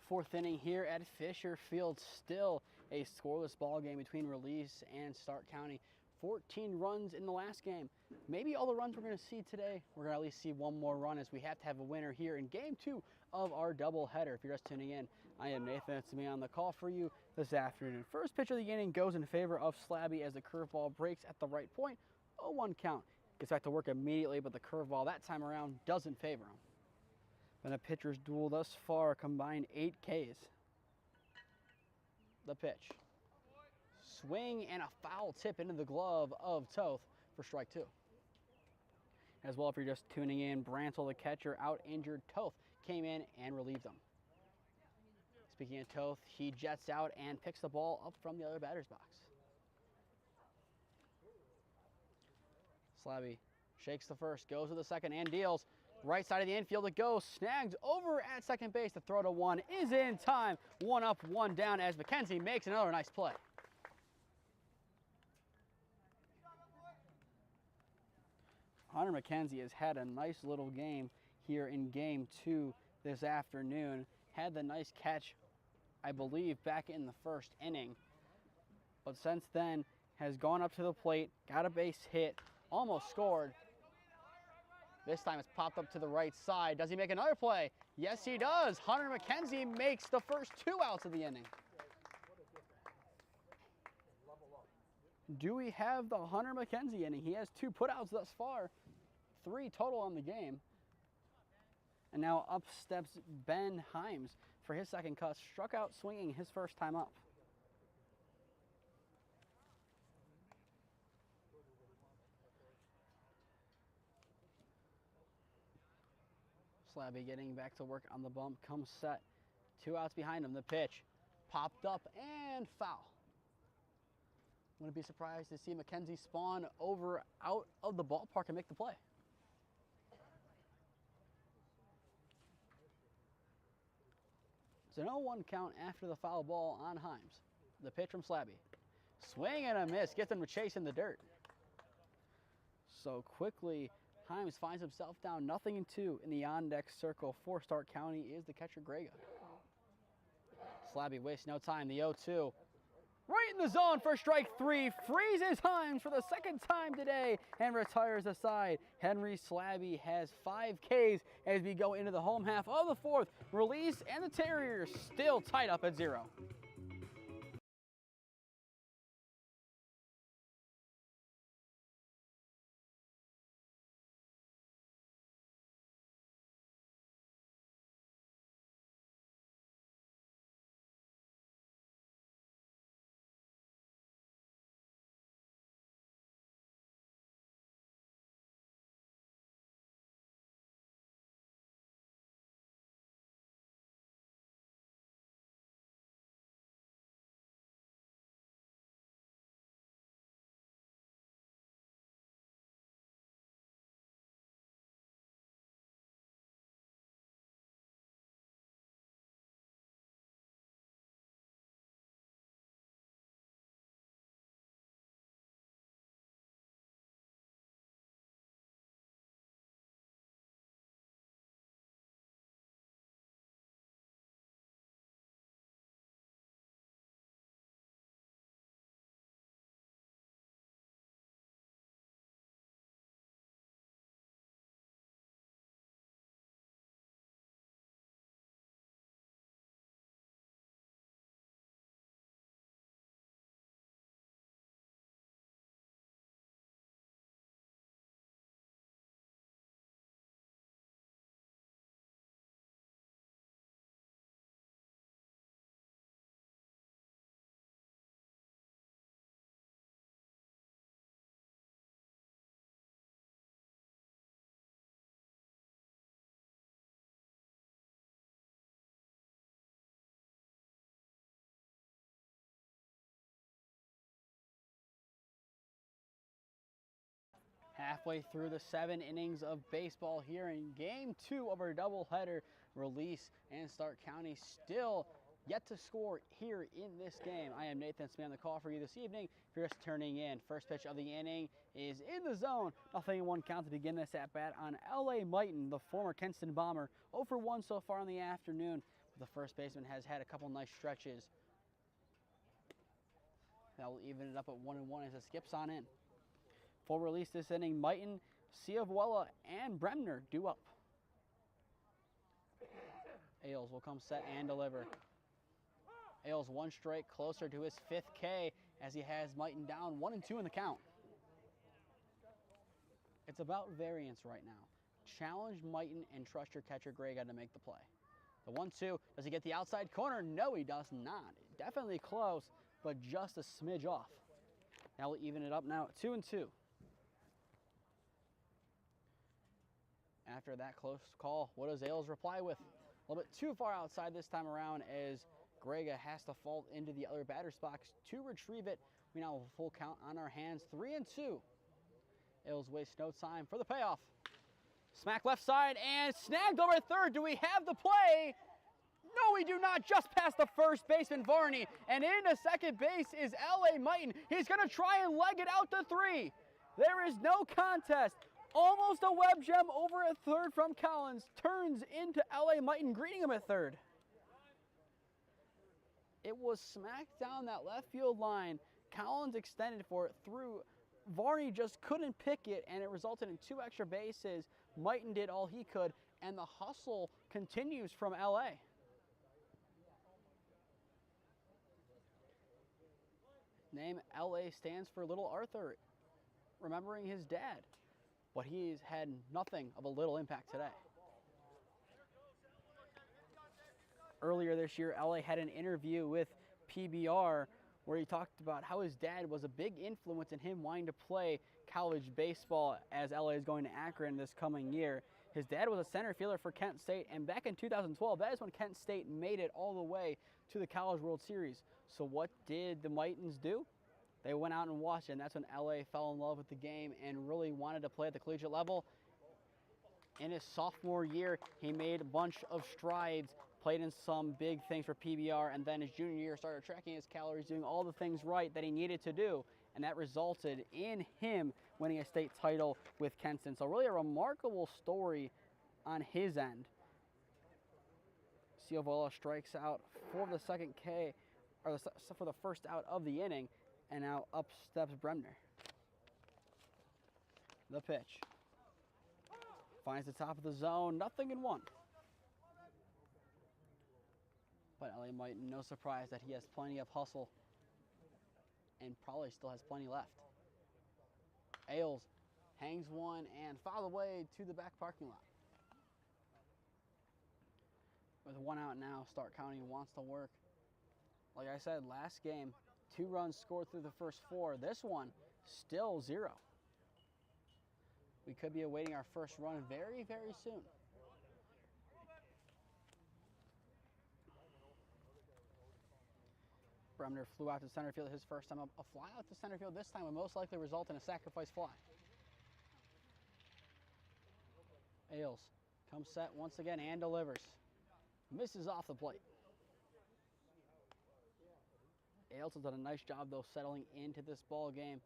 Fourth inning here at Fisher Field. Still a scoreless ball game between Release and Stark County. 14 runs in the last game. Maybe all the runs we're going to see today, we're going to at least see one more run as we have to have a winner here in game 2 of our doubleheader. If you're just tuning in, I am Nathan Smee on the call for you this afternoon. First pitch of the inning goes in favor of Slabby as the curveball breaks at the right point. 0-1 count. Gets back to work immediately, but the curveball that time around doesn't favor him. And the pitcher's duel thus far combined 8 Ks. The pitch. Swing and a foul tip into the glove of Toth for strike 2. As well, if you're just tuning in, Brantle, the catcher, out injured. Toth came in and relieved him. Speaking of Toth, he jets out and picks the ball up from the other batter's box. Slabby shakes the first, goes to the second and deals. Right side of the infield it goes, snagged over at second base. The throw to 1 is in time. 1 up, 1 down as McKenzie makes another nice play. Hunter McKenzie has had a nice little game here in game 2 this afternoon. Had the nice catch, I believe, back in the first inning. But since then has gone up to the plate, got a base hit, almost scored. This time it's popped up to the right side. Does he make another play? Yes, he does. Hunter McKenzie makes the first 2 outs of the inning. Do we have the Hunter McKenzie inning? He has 2 putouts thus far, 3 total on the game. And now up steps Ben Himes for his second cut. Struck out swinging his first time up. Slabby getting back to work on the bump, comes set. 2 outs behind him, the pitch. Popped up and foul. Wouldn't be surprised to see Mackenzie spawn out of the ballpark and make the play. It's an 0-1 count after the foul ball on Himes. The pitch from Slabby. Swing and a miss, gets him to chase in the dirt. So quickly, Himes finds himself down 0-2 in the on-deck circle for Stark County is the catcher Grega. Slabby wastes no time, the 0-2. Right in the zone for strike 3, freezes Himes for the second time today and retires the side. Henry Slabby has 5 Ks as we go into the home half of the 4th. Release and the Terriers still tied up at 0. Halfway through the 7 innings of baseball here in Game 2 of our doubleheader. Release and Stark County still yet to score here in this game. I am Nathan Smee on the call for you this evening. If you're just turning in, first pitch of the inning is in the zone. 0-1 count to begin this at-bat on L.A. Mighton, the former Kenston Bomber. 0 for 1 so far in the afternoon. The first baseman has had a couple nice stretches. That will even it up at 1-1 as it skips on in. Full release this inning, Mighton, Ciavuela, and Bremner due up. Ailes will come set and deliver. Ailes 1 strike closer to his 5th K as he has Mighton down 1-2 in the count. It's about variance right now. Challenge Mighton and trust your catcher Grega to make the play. The 1-2, does he get the outside corner? No, he does not. Definitely close, but just a smidge off. Now we'll even it up now at 2-2. After that close call, what does Ailes reply with? A little bit too far outside this time around as Grega has to fall into the other batter's box to retrieve it. We now have a full count on our hands, 3-2. Ailes wastes no time for the payoff. Smack left side and snagged over at third. Do we have the play? No, we do not. Just past the first baseman, Varney. And into second base is L.A. Mighton. He's going to try and leg it out to 3. There is no contest. Almost a web gem over at third from Collins. Turns into L.A. Mighton, greeting him at third. It was smacked down that left field line. Collins extended for it through. Varney just couldn't pick it, and it resulted in 2 extra bases. Mighton did all he could, and the hustle continues from L.A. Name L.A. stands for Little Arthur, remembering his dad. But he's had nothing of a little impact today. Earlier this year, LA had an interview with PBR where he talked about how his dad was a big influence in him wanting to play college baseball as LA is going to Akron this coming year. His dad was a center fielder for Kent State, and back in 2012, that is when Kent State made it all the way to the College World Series. So what did the Mitons do? They went out and watched it, and that's when LA fell in love with the game and really wanted to play at the collegiate level. In his sophomore year, he made a bunch of strides, played in some big things for PBR, and then his junior year started tracking his calories, doing all the things right that he needed to do, and that resulted in him winning a state title with Kenston. So really a remarkable story on his end. Ciovola strikes out for the second K, or for the first out of the inning, and now up steps Bremner. The pitch. Finds the top of the zone, 0-1. But LA Mighton, no surprise that he has plenty of hustle and probably still has plenty left. Ailes hangs one and fouled away to the back parking lot. With one out now, Stark County wants to work. Like I said, last game, 2 runs scored through the first 4. This one, still 0. We could be awaiting our first run very, very soon. Bremner flew out to center field his first time. A fly out to center field this time would most likely result in a sacrifice fly. Ailes comes set once again and delivers. Misses off the plate. Ailes has done a nice job, though, settling into this ball game.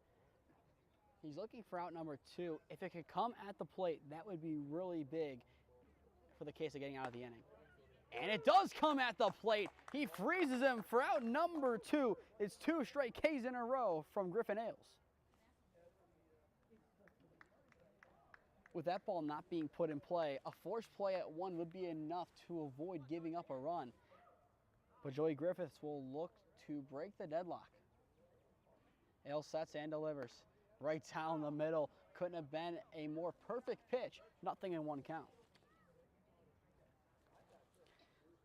He's looking for out number 2. If it could come at the plate, that would be really big for the case of getting out of the inning. And it does come at the plate. He freezes him for out number 2. It's 2 straight Ks in a row from Griffin Ailes. With that ball not being put in play, a forced play at 1 would be enough to avoid giving up a run. But Joey Griffiths will look to break the deadlock. Ailes sets and delivers. Right down the middle. Couldn't have been a more perfect pitch. 0-1 count.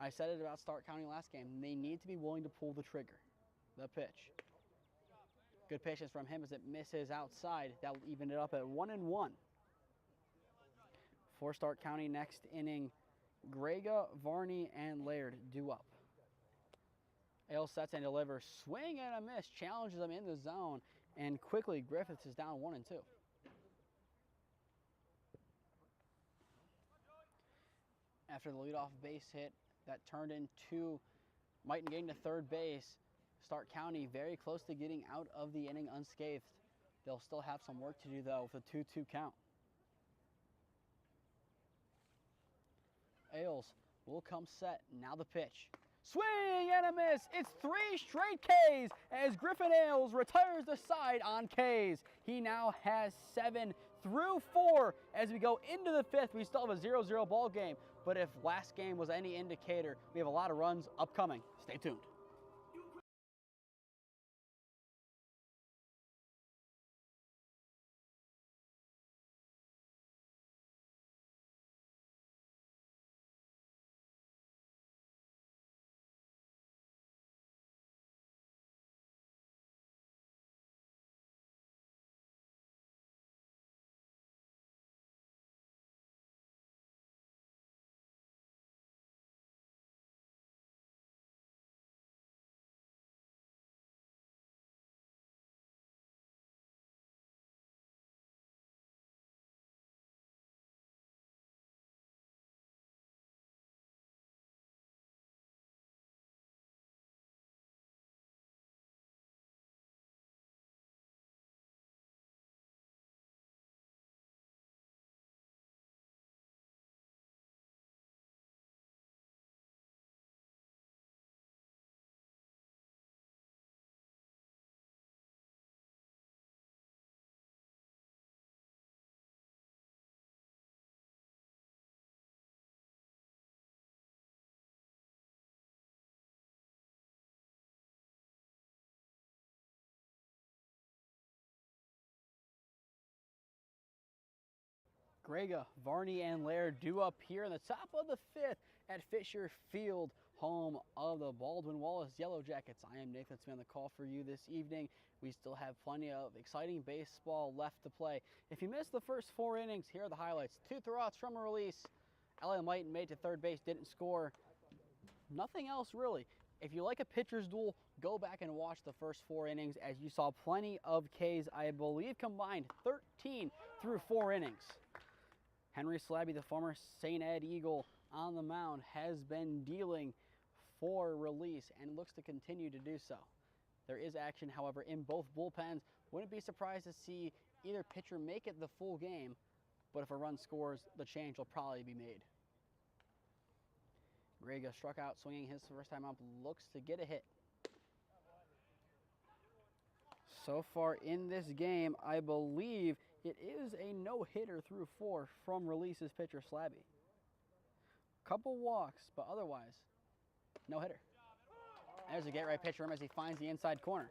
I said it about Stark County last game. They need to be willing to pull the trigger. The pitch. Good patience from him as it misses outside. That will even it up at 1-1. For Stark County next inning, Grega, Varney, and Laird due up. Ailes sets and delivers. Swing and a miss. Challenges him in the zone. And quickly, Griffiths is down 1-2. After the leadoff base hit that turned into Mighton getting to third base, Stark County very close to getting out of the inning unscathed. They'll still have some work to do, though, with a 2-2 count. Ailes will come set. Now the pitch. Swing and a miss. It's 3 straight Ks as Griffin Ailes retires the side on Ks. He now has 7 through 4 as we go into the 5th. We still have a 0-0 ball game, but if last game was any indicator, we have a lot of runs upcoming. Stay tuned. Grega, Varney, and Laird due up here in the top of the 5th at Fisher Field. home of the Baldwin Wallace Yellow Jackets. I am Nathan Smee on the call for you this evening. We still have plenty of exciting baseball left to play. If you missed the first 4 innings, here are the highlights. 2 throwouts from a release. Elliot Mighton made to third base, didn't score. Nothing else really. If you like a pitcher's duel, go back and watch the first 4 innings as you saw plenty of Ks, I believe combined 13 through 4 innings. Henry Slabby, the former St. Ed Eagle on the mound, has been dealing for release and looks to continue to do so. There is action, however, in both bullpens. Wouldn't be surprised to see either pitcher make it the full game, but if a run scores, the change will probably be made. Grega struck out swinging his first time up, looks to get a hit. So far in this game, I believe it is a no-hitter through 4 from releases pitcher Slabby. Couple walks, but otherwise, no-hitter. There's a get-right pitch for him as he finds the inside corner.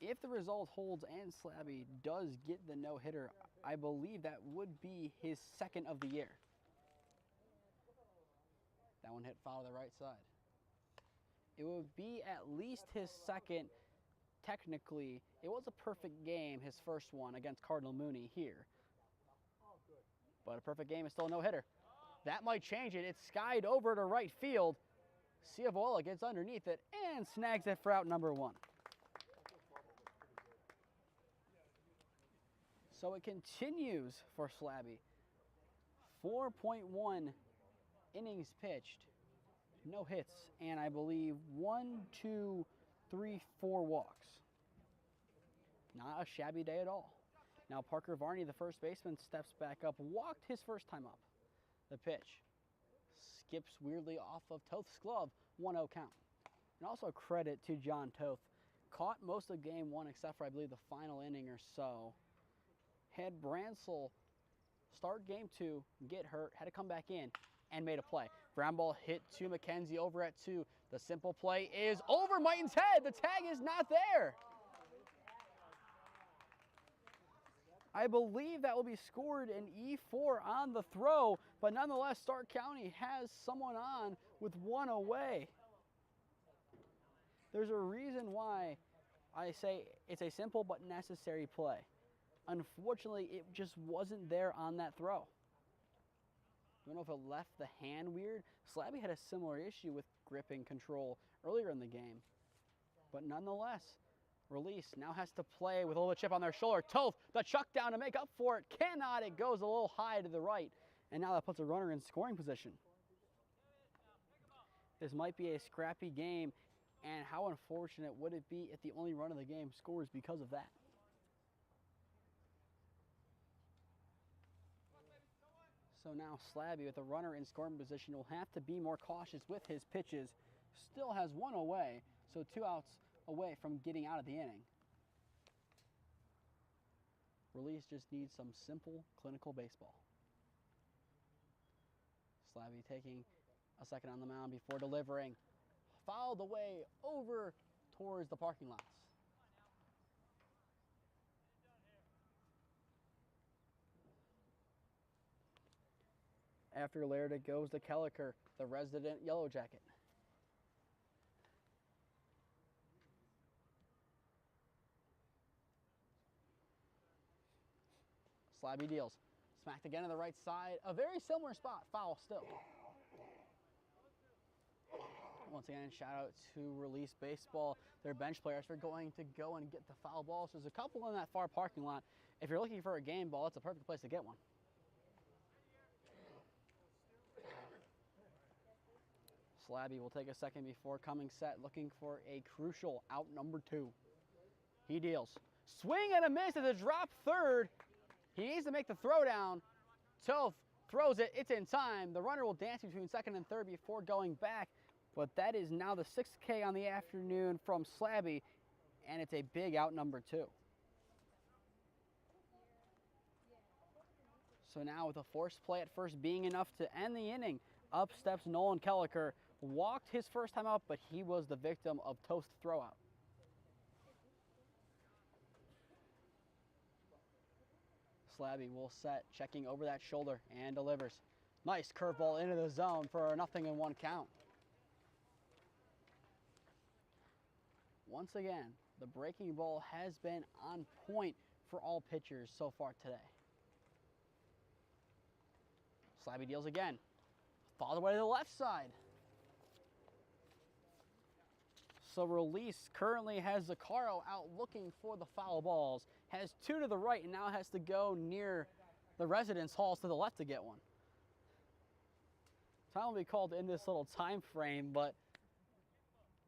If the result holds and Slabby does get the no-hitter, I believe that would be his 2nd of the year. That one hit foul to the right side. It would be at least his 2nd. Technically, it was a perfect game, his first one against Cardinal Mooney here. But a perfect game is still a no-hitter. That might change it. It's skied over to right field. Ciavola gets underneath it and snags it for out number 1. So it continues for Slabby. 4.1 innings pitched, no hits, and I believe 1, 2, 3, 4 walks. Not a shabby day at all. Now Parker Varney, the first baseman, steps back up, walked his first time up. The pitch skips weirdly off of Toth's glove, 1-0 count. And also credit to John Toth. Caught most of game 1 except for, I believe, the final inning or so. Had Bransel start game 2, get hurt, had to come back in, and made a play. Ground ball hit to McKenzie over at 2. The simple play is over Mighton's head. The tag is not there. I believe that will be scored an E4 on the throw, but nonetheless, Stark County has someone on with 1 away. There's a reason why I say it's a simple but necessary play. Unfortunately, it just wasn't there on that throw. I don't know if it left the hand weird. Slabby had a similar issue with gripping control earlier in the game. But nonetheless, release now has to play with a little chip on their shoulder. Toth, the chuck down to make up for it. Cannot. It goes a little high to the right. And now that puts a runner in scoring position. This might be a scrappy game. And how unfortunate would it be if the only run of the game scores because of that? So now Slabby, with a runner in scoring position, will have to be more cautious with his pitches. Still has 1 away, so 2 outs away from getting out of the inning. Release just needs some simple, clinical baseball. Slabby taking a second on the mound before delivering. Fouled away over towards the parking lots. After Laird, it goes to Kelliker, the resident Yellow Jacket. Slabby deals. Smacked again to the right side. A very similar spot. Foul still. Once again, shout out to Release Baseball, their bench players, for going to go and get the foul ball. So there's a couple in that far parking lot. If you're looking for a game ball, it's a perfect place to get one. Slabby will take a second before coming set, looking for a crucial out number 2. He deals. Swing and a miss as a drop third. He needs to make the throw down. Toth throws it. It's in time. The runner will dance between 2nd and 3rd before going back. But that is now the 6th K on the afternoon from Slabby, and it's a big out number 2. So now with a forced play at first being enough to end the inning, up steps Nolan Kelliker. Walked his first time up, but he was the victim of Toth's throwout. Slabby will set, checking over that shoulder, and delivers. Nice curveball into the zone for a 0-1 count. Once again, the breaking ball has been on point for all pitchers so far today. Slabby deals again. Fouled away to the left side. So Release currently has Zaccaro out looking for the foul balls. Has two to the right and now has to go near the residence halls to the left to get one. Time will be called in this little time frame, but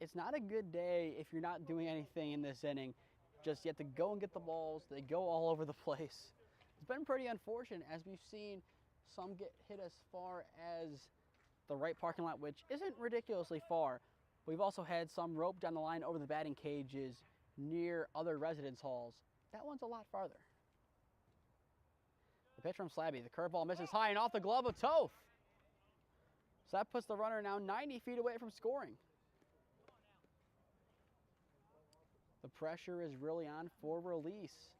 it's not a good day if you're not doing anything in this inning. Just you have to go and get the balls. They go all over the place. It's been pretty unfortunate as we've seen some get hit as far as the right parking lot, which isn't ridiculously far. We've also had some rope down the line over the batting cages near other residence halls. That one's a lot farther. The pitch from Slabby. The curveball misses high and off the glove of Toth. So that puts the runner now 90 feet away from scoring. The pressure is really on for Release.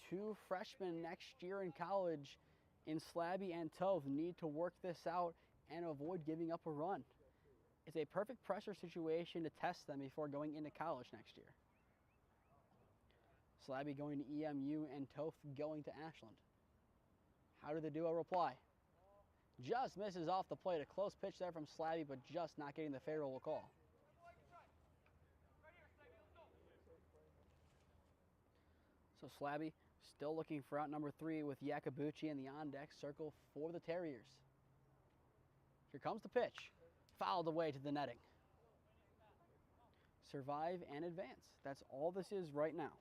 Two freshmen next year in college in Slabby and Toth need to work this out and avoid giving up a run. It's a perfect pressure situation to test them before going into college next year. Slabby going to EMU and Toth going to Ashland. How do the duo reply? Just misses off the plate. A close pitch there from Slabby, but just not getting the favorable call. So Slabby still looking for out number 3 with Yakabuchi in the on-deck circle for the Terriers. Here comes the pitch. Fouled away to the netting. Survive and advance. That's all this is right now.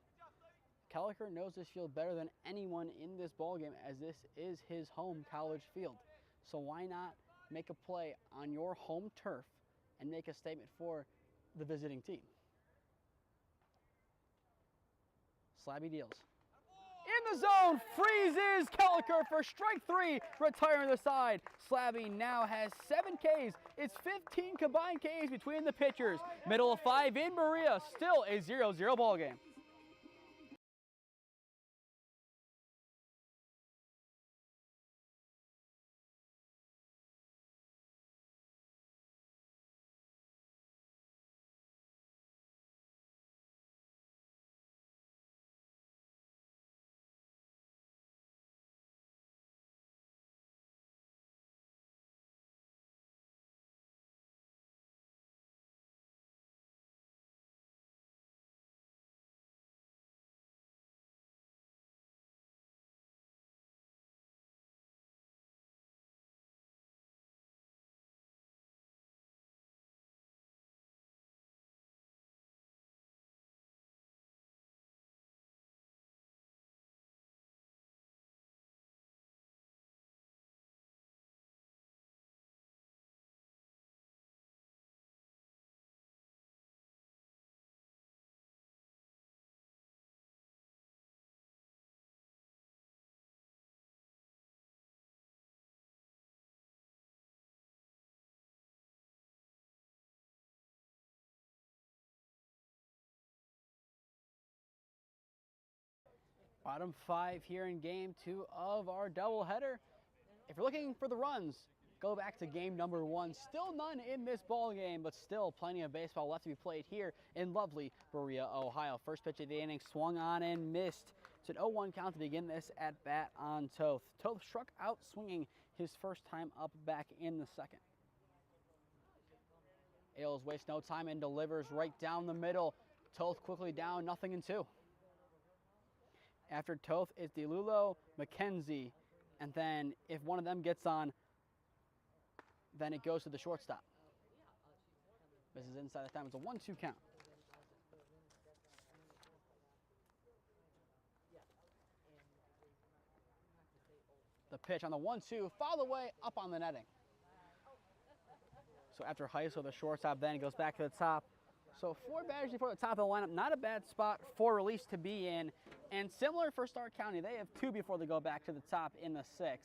Kelleher knows this field better than anyone in this ballgame as this is his home college field. So why not make a play on your home turf and make a statement for the visiting team? Slabby deals. In the zone, freezes Kelleher for strike 3, retiring the side. Slabby now has 7 Ks. It's 15 combined Ks between the pitchers. Middle of 5 in Berea, still a 0-0 ball game. Bottom 5 here in game 2 of our doubleheader. If you're looking for the runs, go back to game number 1. Still none in this ball game, but still plenty of baseball left to be played here in lovely Berea, Ohio. First pitch of the inning swung on and missed. It's an 0-1 count to begin this at bat on Toth. Toth struck out swinging his first time up back in the second. Ailes wastes no time and delivers right down the middle. Toth quickly down, 0-2. After Toth is DeLulo, McKenzie, and then if one of them gets on, then it goes to the shortstop. This is inside the time. It's a 1-2 count. The pitch on the 1-2, fouled away up on the netting. So after Heisel, the shortstop, then goes back to the top. So 4 batters before the top of the lineup, not a bad spot for Release to be in. And similar for Stark County, they have 2 before they go back to the top in the 6th.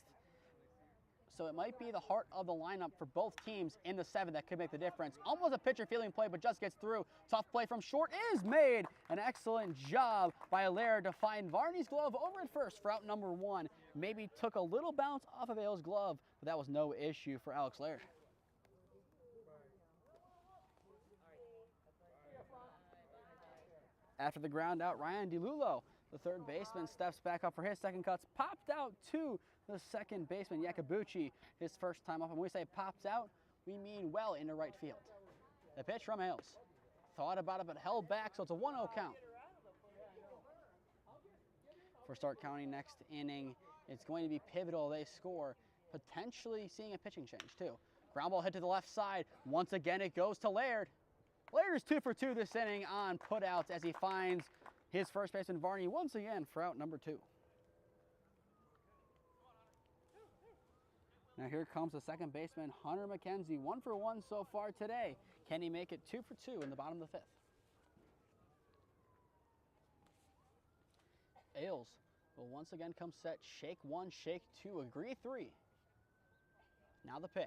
So it might be the heart of the lineup for both teams in the 7th that could make the difference. Almost a pitcher fielding play, but just gets through. Tough play from short is made. An excellent job by Allaire to find Varney's glove over at first for out number 1. Maybe took a little bounce off of Ailes' glove, but that was no issue for Alex Laird. After the ground out, Ryan DeLulo, the third baseman, steps back up for his second cuts. Popped out to the second baseman, Yakabuchi, his first time up. And when we say popped out, we mean well into right field. The pitch from Hales. Thought about it, but held back, so it's a 1-0 count. For Stark County next inning, it's going to be pivotal. They score, potentially seeing a pitching change too. Ground ball hit to the left side. Once again, it goes to Laird. Laird is 2 for 2 this inning on putouts as he finds his first baseman, Varney, once again for out number 2. Now here comes the second baseman, Hunter McKenzie, 1 for 1 so far today. Can he make it 2 for 2 in the bottom of the 5th? Ailes will once again come set, shake 1, shake 2, agree 3. Now the pitch.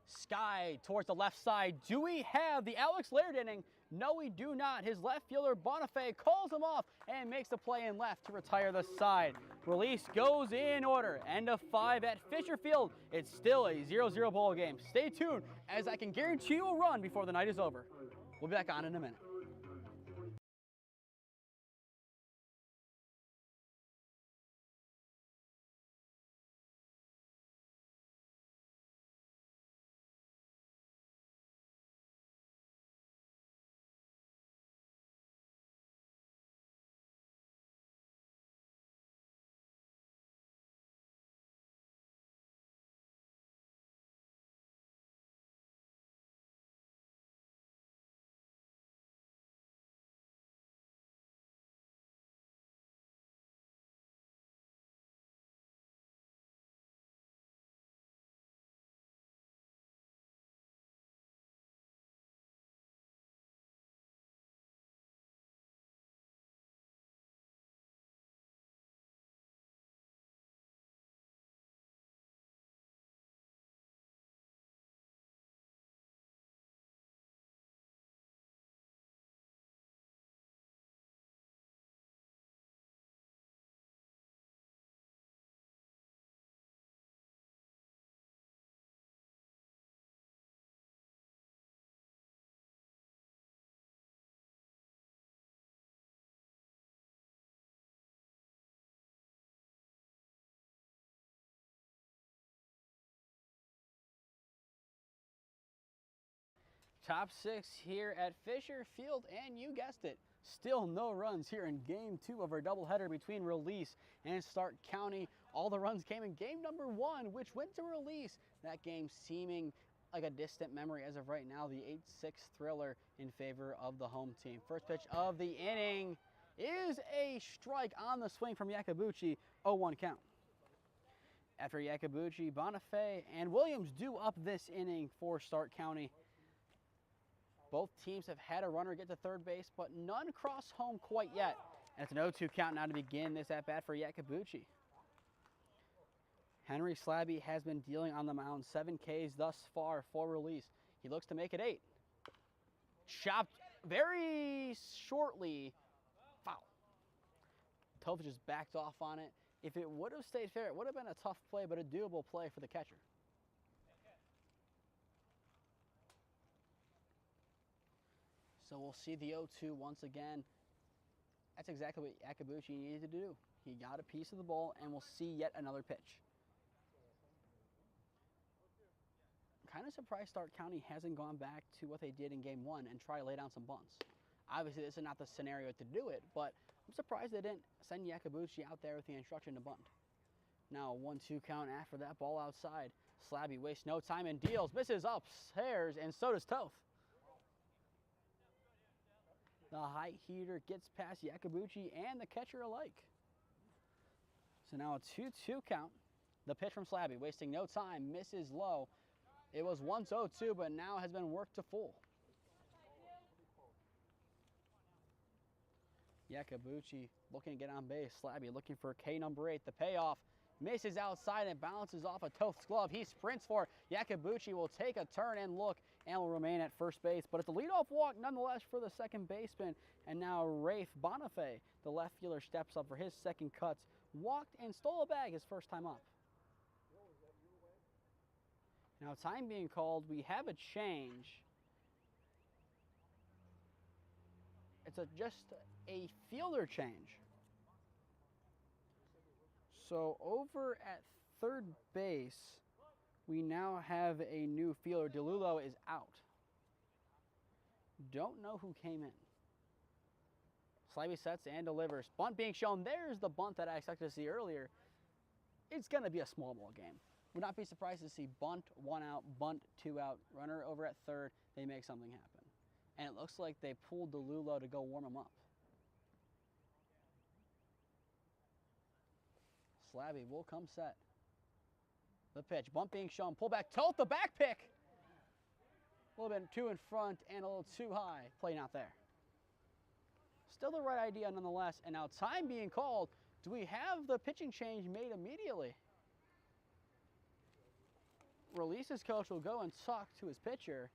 Sky towards the left side. Do we have the Alex Laird inning? No, we do not. His left fielder, Bonifay, calls him off and makes the play in left to retire the side. Release goes in order. End of 5 at Fisher Field. It's still a 0-0 ball game. Stay tuned, as I can guarantee you a run before the night is over. We'll be back on in a minute. Top 6 here at Fisher Field, and you guessed it, still no runs here in Game 2 of our doubleheader between Release and Stark County. All the runs came in Game number 1, which went to Release. That game seeming like a distant memory as of right now, the 8-6 thriller in favor of the home team. First pitch of the inning is a strike on the swing from Yakabuchi, 0-1 count. After Yakabuchi, Bonifay and Williams do up this inning for Stark County. Both teams have had a runner get to third base, but none cross home quite yet. And it's an 0-2 count now to begin this at-bat for Yakabuchi. Henry Slabby has been dealing on the mound, 7 Ks thus far for Release. He looks to make it 8. Chopped very shortly, foul. Tovich just backed off on it. If it would have stayed fair, it would have been a tough play, but a doable play for the catcher. So we'll see the 0-2 once again. That's exactly what Yakabuchi needed to do. He got a piece of the ball, and we'll see yet another pitch. I'm kind of surprised Stark County hasn't gone back to what they did in Game 1 and try to lay down some bunts. Obviously, this is not the scenario to do it, but I'm surprised they didn't send Yakabuchi out there with the instruction to bunt. Now, 1-2 count after that ball outside. Slabby wastes no time and deals, misses upstairs, and so does Toth. The height heater gets past Yakabuchi and the catcher alike. So now a 2-2 count. The pitch from Slabby, wasting no time, misses low. It was once 0-2, but now has been worked to full. Yakabuchi looking to get on base. Slabby looking for K number 8. The payoff misses outside and bounces off a Toth's glove. He sprints for it. Yakabuchi will take a turn and look and will remain at first base. But it's a leadoff walk nonetheless for the second baseman. And now Rafe Bonifay, the left fielder, steps up for his second cuts. Walked and stole a bag his first time up. Now time being called, we have a change. It's just a fielder change. So over at third base, we now have a new fielder. DeLulo is out. Don't know who came in. Slabby sets and delivers. Bunt being shown. There's the bunt that I expected to see earlier. It's going to be a small ball game. Would not be surprised to see bunt, 1 out, bunt, 2 out, runner over at third. They make something happen. And it looks like they pulled DeLulo to go warm him up. Slabby will come set. The pitch, bunt being shown, pull back, tilt the back pick. A little bit too in front and a little too high. Play not there. Still the right idea nonetheless. And now time being called. Do we have the pitching change made immediately? Release's coach will go and talk to his pitcher.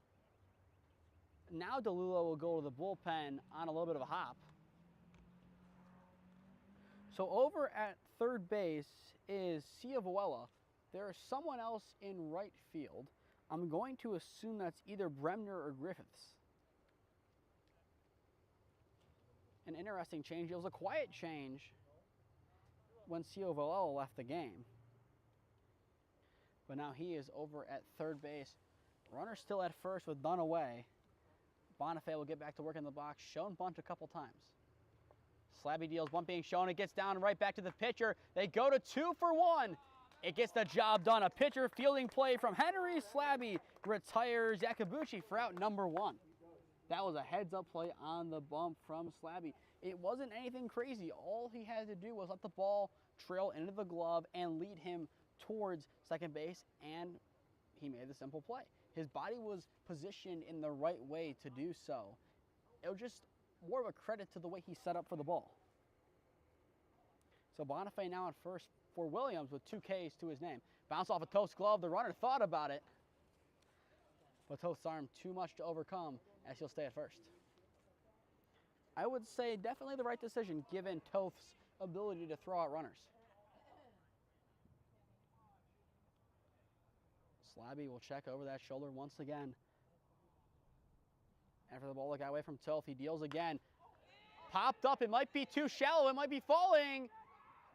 Now DeLulo will go to the bullpen on a little bit of a hop. So over at third base is Ciavuela. There is someone else in right field. I'm going to assume that's either Bremner or Griffiths. An interesting change. It was a quiet change when Ciavuela left the game. But now he is over at third base. Runner still at first with none away. Bonifay will get back to work in the box. Shown bunt a couple times. Slabby deals, bunt being shown. It gets down right back to the pitcher. They go to 2 for 1. It gets the job done. A pitcher fielding play from Henry Slabby retires Yakabuchi for out number 1. That was a heads-up play on the bump from Slabby. It wasn't anything crazy. All he had to do was let the ball trail into the glove and lead him towards second base, and he made the simple play. His body was positioned in the right way to do so. It was just more of a credit to the way he set up for the ball. So Bonifay now at first for Williams with 2 Ks to his name. Bounce off a Toth's glove. The runner thought about it, but Toth's arm too much to overcome as he'll stay at first. I would say definitely the right decision given Toth's ability to throw out runners. Slabby will check over that shoulder once again. After the ball that got away from Toth, he deals again. Popped up, it might be too shallow, it might be falling.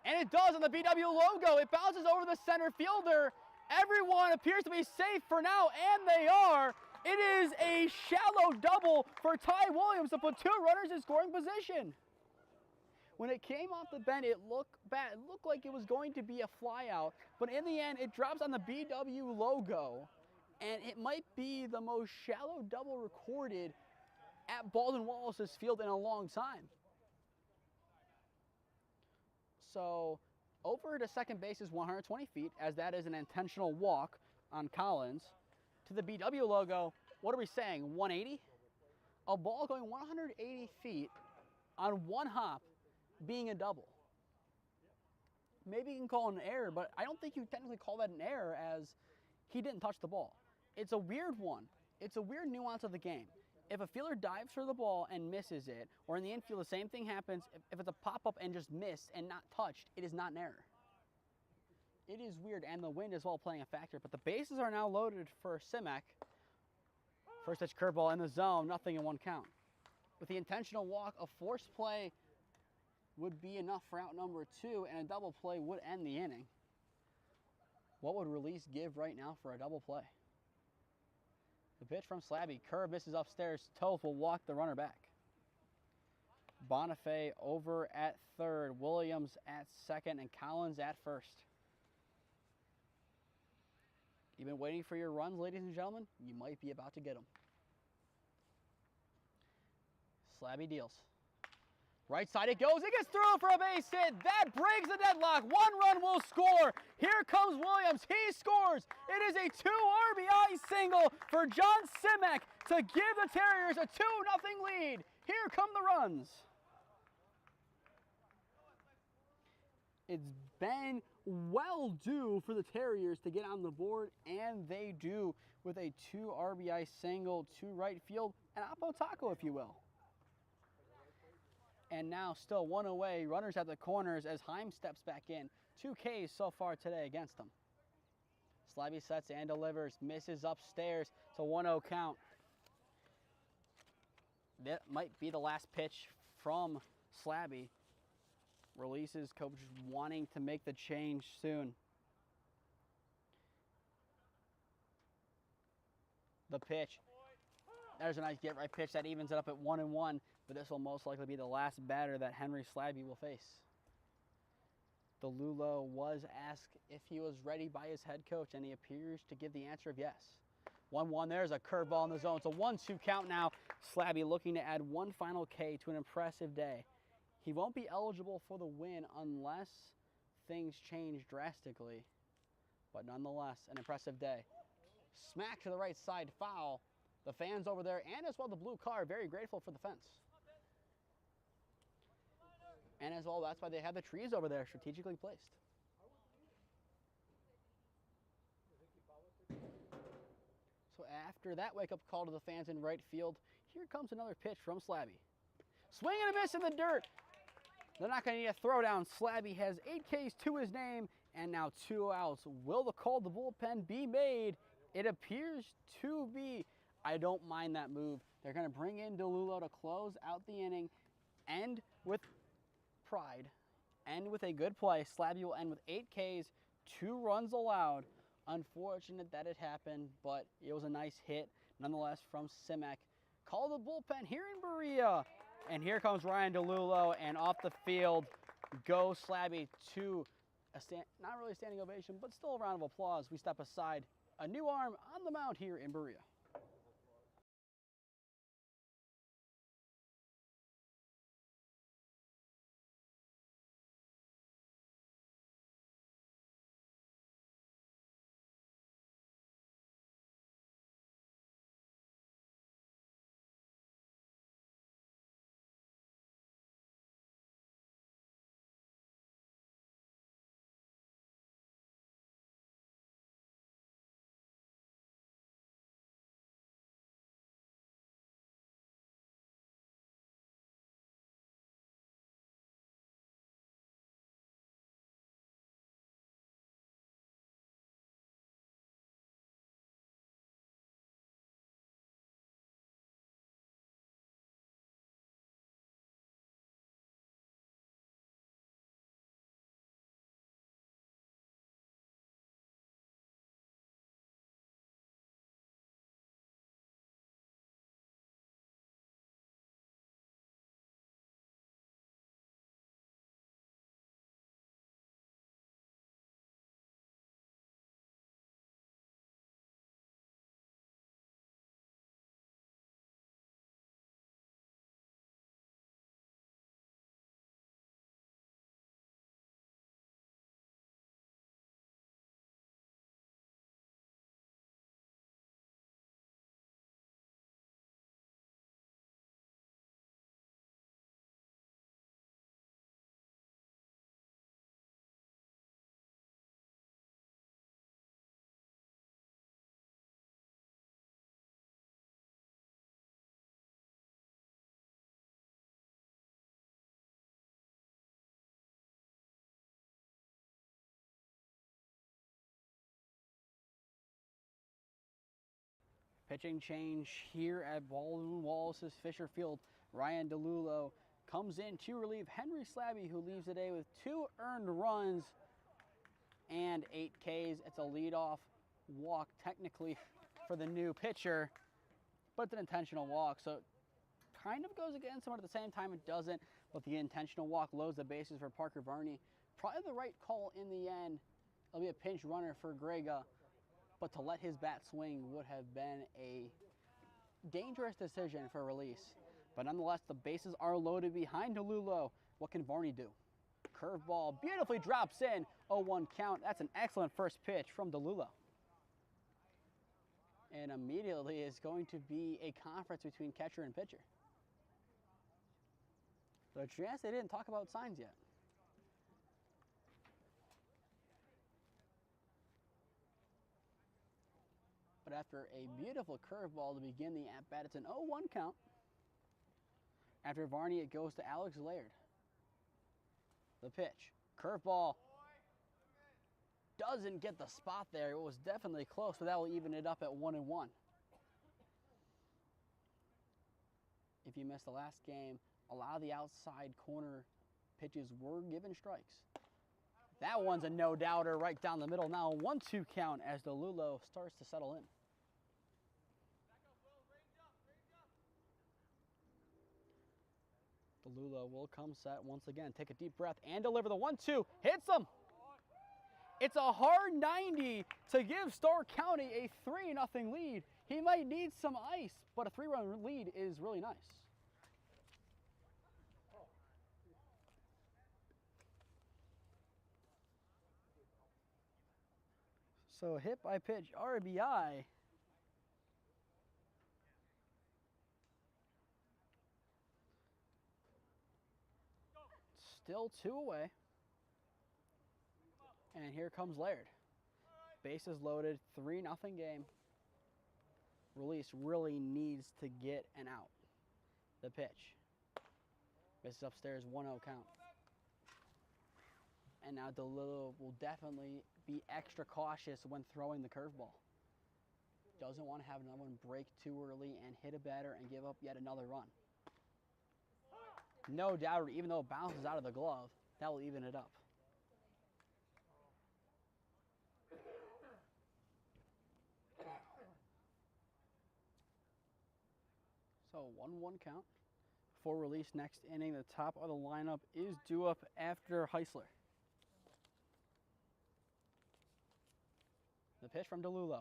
And it does on the BW logo. It bounces over the center fielder. Everyone appears to be safe for now, and they are. It is a shallow double for Ty Williams to put 2 runners in scoring position. When it came off the bend, it looked bad. It looked like it was going to be a fly out, but in the end, it drops on the BW logo, and it might be the most shallow double recorded at Baldwin Wallace's field in a long time. So over to second base is 120 feet, as that is an intentional walk on Collins. To the BW logo, what are we saying, 180? A ball going 180 feet on 1 hop being a double. Maybe you can call it an error, but I don't think you technically call that an error as he didn't touch the ball. It's a weird one. It's a weird nuance of the game. If a fielder dives for the ball and misses it, or in the infield the same thing happens, if it's a pop-up and just missed and not touched, it is not an error. It is weird, and the wind is all playing a factor, but the bases are now loaded for Simek. First pitch curveball in the zone, nothing in 1 count. With the intentional walk, a forced play would be enough for out number 2, and a double play would end the inning. What would Release give right now for a double play? The pitch from Slabby, curve misses upstairs. Toth will walk the runner back. Bonifay over at third, Williams at second, and Collins at first. You've been waiting for your runs, ladies and gentlemen? You might be about to get them. Slabby deals. Right side it goes. It gets through for a base hit. That breaks the deadlock. 1 run will score. Here comes Williams. He scores. It is a 2 RBI single for John Simek to give the Terriers a 2-0 lead. Here come the runs. It's been well due for the Terriers to get on the board, and they do with a 2 RBI single to right field, an Oppo Taco, if you will. And now still 1 away, runners at the corners as Heim steps back in. 2 Ks so far today against them. Slabby sets and delivers, misses upstairs. It's a 1-0 count. That might be the last pitch from Slabby. Releases, coach wanting to make the change soon. The pitch. There's a nice get-right pitch that evens it up at 1-1, but this will most likely be the last batter that Henry Slabby will face. DeLulo was asked if he was ready by his head coach, and he appears to give the answer of yes. 1-1, there's a curveball in the zone. It's a 1-2 count now. Slabby looking to add one final K to an impressive day. He won't be eligible for the win unless things change drastically, but nonetheless, an impressive day. Smack to the right side, foul. The fans over there, and as well the blue car, very grateful for the fence. And as well, that's why they have the trees over there strategically placed. So after that wake-up call to the fans in right field, here comes another pitch from Slabby. Swing and a miss in the dirt. They're not going to need a throwdown. Slabby has 8 Ks to his name, and now 2 outs. Will the call to bullpen be made? It appears to be. I don't mind that move. They're going to bring in DeLulo to close out the inning, and with pride, and with a good play, Slabby will end with 8 Ks, 2 runs allowed. Unfortunate that it happened, but it was a nice hit nonetheless from Simek. Call the bullpen here in Berea. And here comes Ryan DeLulo, and off the field goes Slabby to not really a standing ovation, but still a round of applause. We step aside. A new arm on the mound here in Berea. Pitching change here at Baldwin Wallace's Fisher Field. Ryan DeLulo comes in to relieve Henry Slabby, who leaves the day with 2 earned runs and 8 Ks. It's a leadoff walk technically for the new pitcher, but it's an intentional walk, so it kind of goes against him, but at the same time it doesn't. But the intentional walk loads the bases for Parker Varney. Probably the right call in the end. It'll be a pinch runner for Grega, but to let his bat swing would have been a dangerous decision for release. But nonetheless, the bases are loaded behind DeLulo. What can Varney do? Curveball beautifully drops in. 0-1 count. That's an excellent first pitch from DeLulo. And immediately is going to be a conference between catcher and pitcher. So a chance they didn't talk about signs yet. But after a beautiful curveball to begin the at-bat, it's an 0-1 count. After Varney, it goes to Alex Laird. The pitch, curveball, doesn't get the spot there. It was definitely close, but that will even it up at 1-1. if you missed the last game, a lot of the outside corner pitches were given strikes. That one's a no-doubter right down the middle now. 1-2 count as DeLulo starts to settle in. DeLulo will come set once again. Take a deep breath and deliver the 1-2. Hits him. It's a hard 90 to give Stark County a 3-0 lead. He might need some ice, but a 3-run lead is really nice. So hit by pitch RBI. Still 2 away. And here comes Laird. Bases loaded, 3-0 game. Release really needs to get an out. The pitch. Misses upstairs, 1-0 count. And now DeLulo will definitely be extra cautious when throwing the curveball. Doesn't want to have another one break too early and hit a batter and give up yet another run. No doubt, even though it bounces out of the glove, that will even it up. So 1-1 count. For release next inning, the top of the lineup is due up after Heisler. The pitch from DeLulo.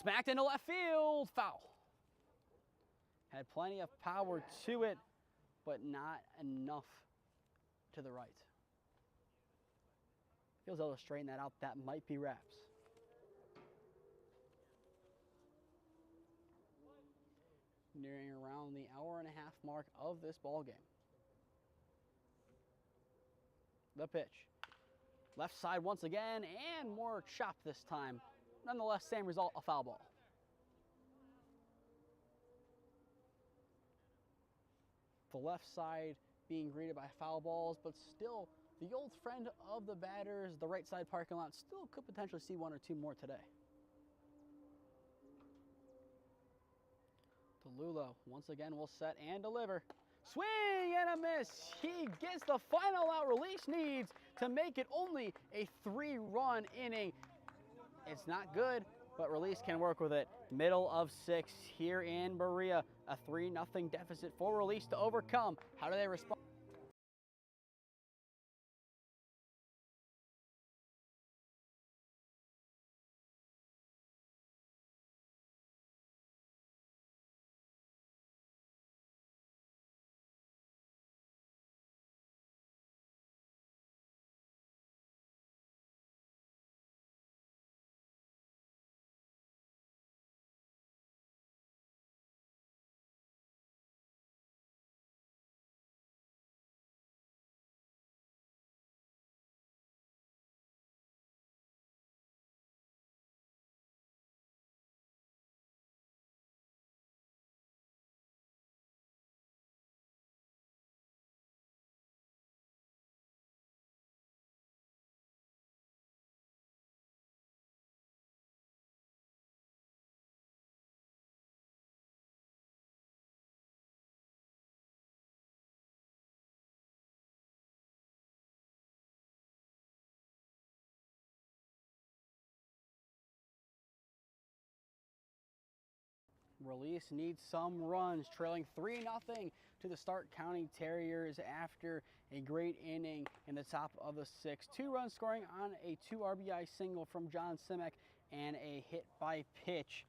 Smacked into left field, foul. Had plenty of power to it, but not enough to the right. Feels able to straighten that out. That might be wraps. Nearing around the hour-and-a-half mark of this ball game. The pitch. Left side once again, and more chop this time. Nonetheless, same result, a foul ball. The left side being greeted by foul balls, but still the old friend of the batters, the right side parking lot, still could potentially see 1 or 2 more today. DeLulo once again will set and deliver. Swing and a miss. He gets the final out release needs to make it only a 3-run inning. It's not good, but release can work with it. Middle of 6 here in Berea. A 3-0 deficit for release to overcome. How do they respond? Release needs some runs, trailing 3-0 to the Stark County Terriers after a great inning in the top of the 6th. 2 runs scoring on a 2 RBI single from John Simek, and a hit by pitch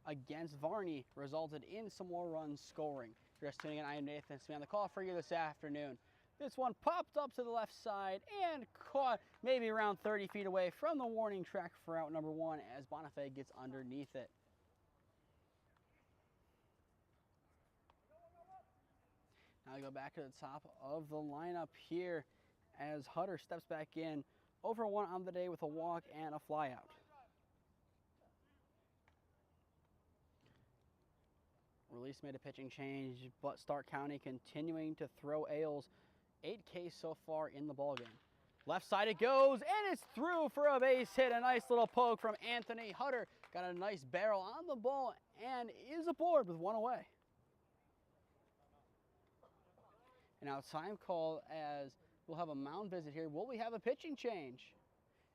against Varney resulted in some more runs scoring. If you're just tuning in, I am Nathan Smee on the call for you this afternoon. This one popped up to the left side and caught maybe around 30 feet away from the warning track for out number 1 as Bonifay gets underneath it. Now we go back to the top of the lineup here as Hutter steps back in. Over 1 on the day with a walk and a flyout. Release made a pitching change, but Stark County continuing to throw Ailes. 8 Ks so far in the ballgame. Left side it goes, and it's through for a base hit. A nice little poke from Anthony Hutter. Got a nice barrel on the ball and is aboard with 1 away. Now time call as we'll have a mound visit here. Will we have a pitching change?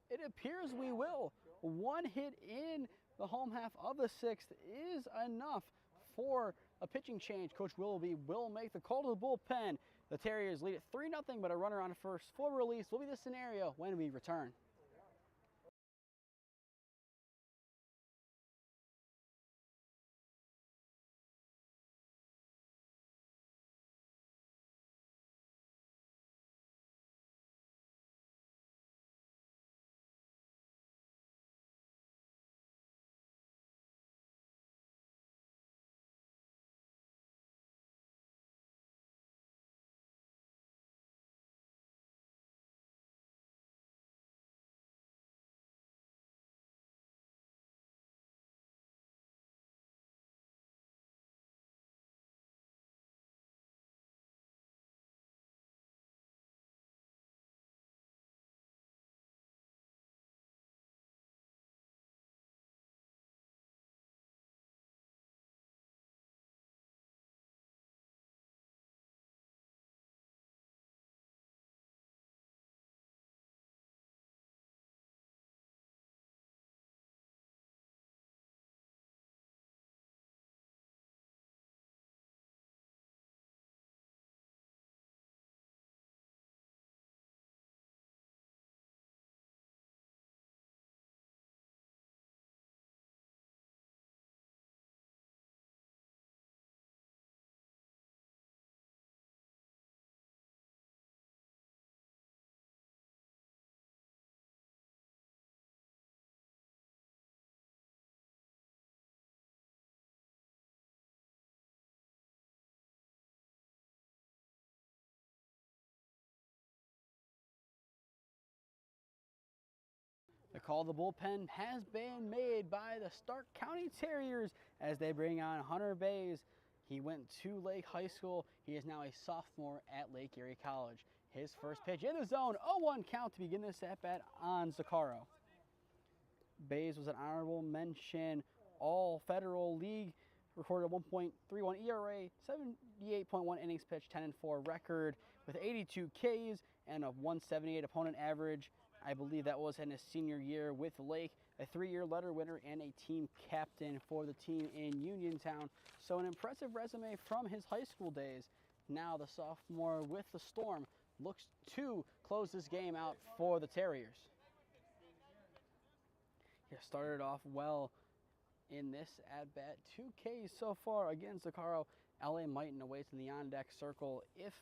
It appears we will. One hit in the home half of the sixth is enough for a pitching change. Coach Willoughby will make the call to the bullpen. The Terriers lead it 3-0, but a runner on first for release will be the scenario when we return. The call to the bullpen has been made by the Stark County Terriers as they bring on Hunter Bays. He went to Lake High School. He is now a sophomore at Lake Erie College. His first pitch in the zone, 0-1 count to begin this at-bat on Zaccaro. Bays was an honorable mention All-Federal League, recorded a 1.31 ERA, 78.1 innings pitched, 10-4 record with 82 Ks and a 178 opponent average. I believe that was in his senior year with Lake, a 3-year letter winner and a team captain for the team in Uniontown. So an impressive resume from his high school days. Now the sophomore with the Storm looks to close this game out for the Terriers. He started off well in this at-bat. 2 Ks so far against Zaccaro. LA Mighton away to the on-deck circle. If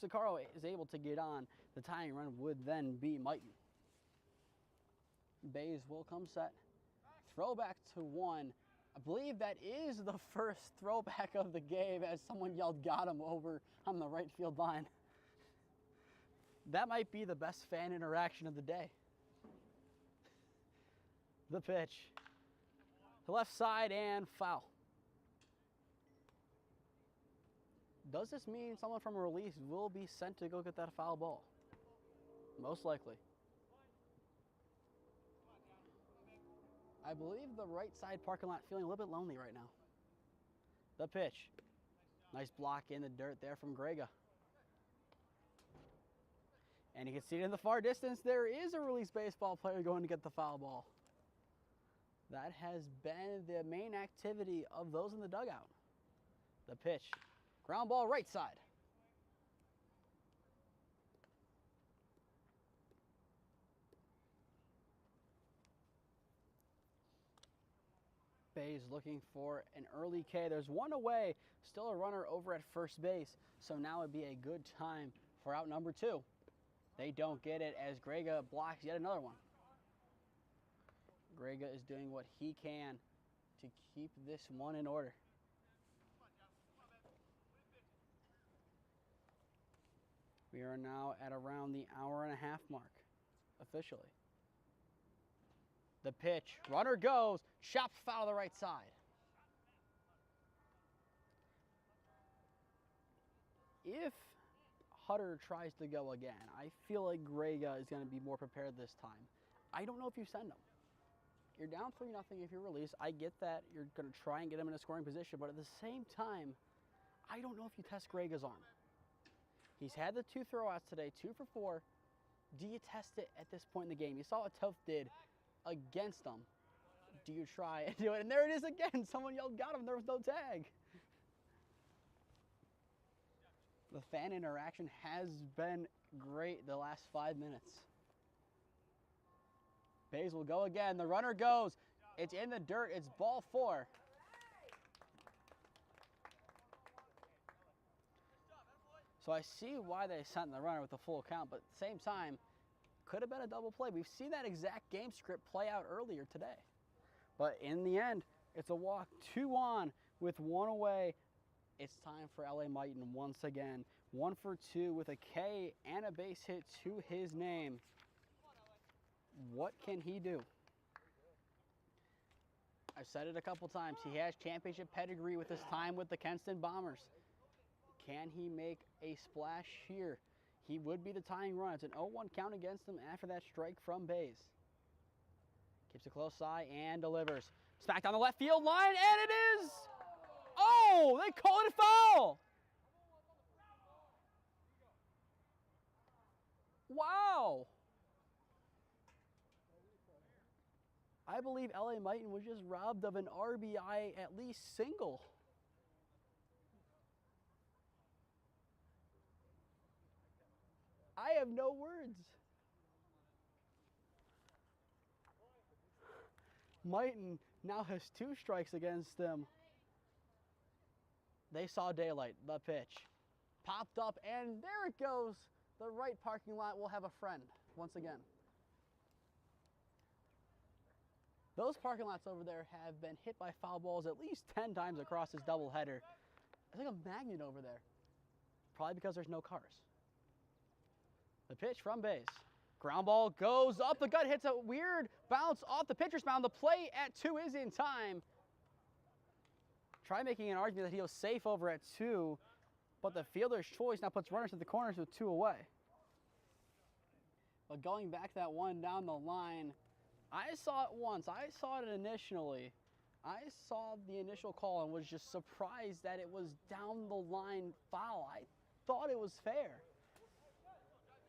Zaccaro is able to get on, the tying run would then be Mighton. Bays will come set. Throwback to 1. I believe that is the first throwback of the game as someone yelled "got him" over on the right field line. That might be the best fan interaction of the day. The pitch. To left side and foul. Does this mean someone from a release will be sent to go get that foul ball? Most likely. I believe the right side parking lot feeling a little bit lonely right now. The pitch. Nice block in the dirt there from Grega. And you can see it in the far distance, there is a release baseball player going to get the foul ball. That has been the main activity of those in the dugout. The pitch. Ground ball right side. Bays looking for an early K. There's one away, still a runner over at first base, so now would be a good time for out number 2. They don't get it as Grega blocks yet another one. Grega is doing what he can to keep this one in order. We are now at around the hour-and-a-half mark, officially. The pitch, runner goes, chopped foul to the right side. If Hutter tries to go again, I feel like Grega is going to be more prepared this time. I don't know if you send him. You're down 3-0 if you release. I get that you're going to try and get him in a scoring position, but at the same time, I don't know if you test Grega's arm. He's had the 2 throwouts today, 2 for 4. Do you test it at this point in the game? You saw what Toth did against them. Do you try and do it? And there it is again. Someone yelled, got him. There was no tag. The fan interaction has been great the last 5 minutes. Bays will go again. The runner goes. It's in the dirt. It's ball 4. So I see why they sent the runner with the full count, but at the same time, could have been a double play. We've seen that exact game script play out earlier today. But in the end, it's a walk, 2 on with 1 away. It's time for LA Mighton once again. 1 for 2 with a K and a base hit to his name. What can he do? I've said it a couple times. He has championship pedigree with his time with the Kenston Bombers. Can he make a splash here? He would be the tying run. It's an 0-1 count against him after that strike from Bays. Keeps a close eye and delivers. Smack down the left field line, and it is! Oh, they call it a foul! Wow! I believe LA Mighton was just robbed of an RBI at least single. I have no words. Mighton now has 2 strikes against them. They saw daylight, the pitch. Popped up, and there it goes. The right parking lot will have a friend once again. Those parking lots over there have been hit by foul balls at least 10 times across this doubleheader. It's like a magnet over there. Probably because there's no cars. The pitch from base. Ground ball goes up the gut, hits a weird bounce off the pitcher's mound. The play at 2 is in time. Try making an argument that he was safe over at 2, but the fielder's choice now puts runners at the corners with 2 away. But going back that one down the line, I saw it once. I saw it initially. I saw the initial call and was just surprised that it was down the line foul. I thought it was fair.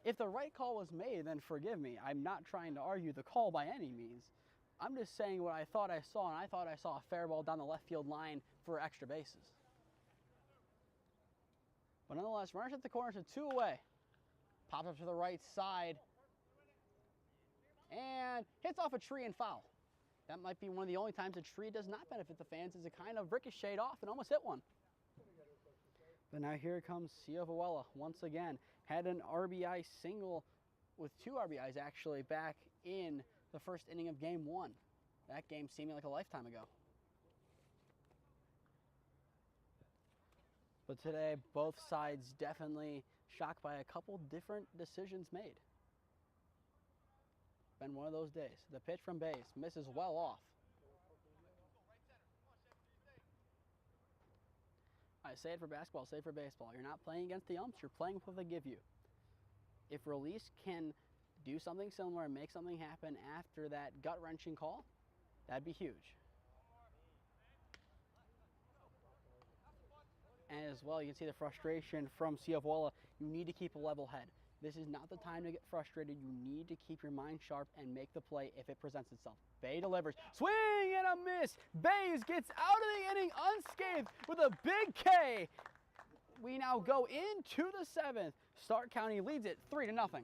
If the right call was made, then forgive me. I'm not trying to argue the call by any means. I'm just saying what I thought I saw, and I thought I saw a fair ball down the left field line for extra bases. But nonetheless, runners at the corners with 2 away. Pops up to the right side. And hits off a tree and foul. That might be one of the only times a tree does not benefit the fans, as it kind of ricocheted off and almost hit one. But now here comes Ciovella once again. Had an RBI single with 2 RBIs actually back in the first inning of game 1. That game seeming like a lifetime ago. But today, both sides definitely shocked by a couple different decisions made. Been one of those days. The pitch from base misses well off. I say it for basketball, say it for baseball. You're not playing against the umps, you're playing with what they give you. If Release can do something similar and make something happen after that gut-wrenching call, that'd be huge. And as well, you can see the frustration from Ciovella. You need to keep a level head. This is not the time to get frustrated. You need to keep your mind sharp and make the play if it presents itself. Bay delivers. Swing and a miss. Bays gets out of the inning unscathed with a big K. We now go into the 7th. Stark County leads it 3-0.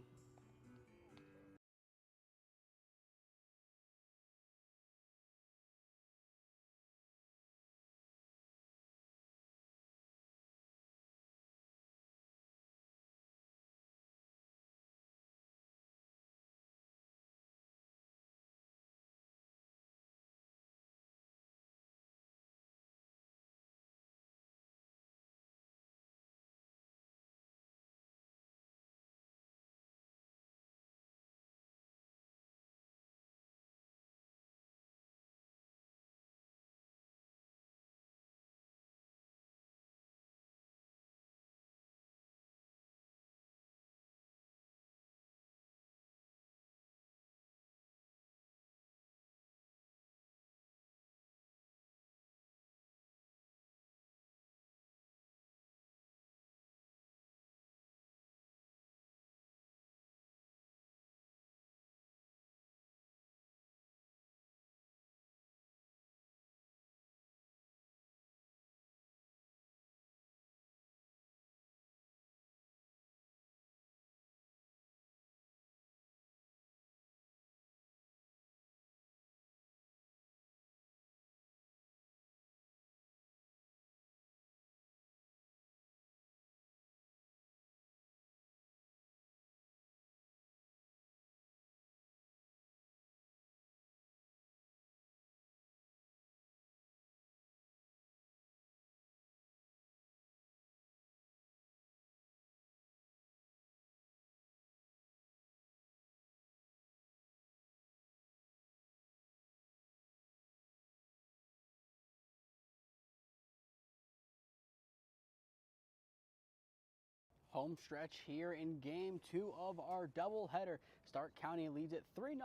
Home stretch here in game 2 of our doubleheader. Stark County leads it 3-0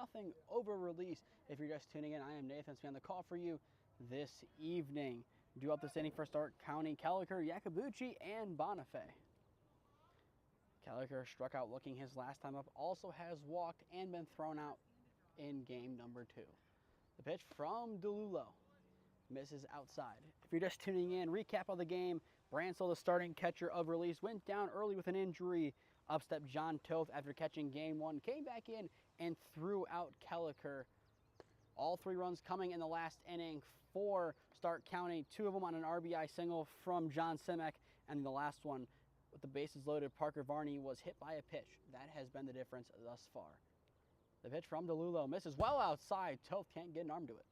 over Release. If you're just tuning in, I am Nathan Smee on the call for you this evening. Due up this inning for Stark County, Kelliker, Yakubuchi, and Bonifay. Kelliker struck out looking his last time up, also has walked and been thrown out in game number 2. The pitch from DeLulo misses outside. If you're just tuning in, recap of the game. Bransell, the starting catcher of Release, went down early with an injury. Up stepped John Toth after catching game 1, came back in and threw out Kelliker. All 3 runs coming in the last inning for Stark County, 2 of them on an RBI single from John Simek, and the last one with the bases loaded, Parker Varney was hit by a pitch. That has been the difference thus far. The pitch from DeLulo misses well outside. Toth can't get an arm to it.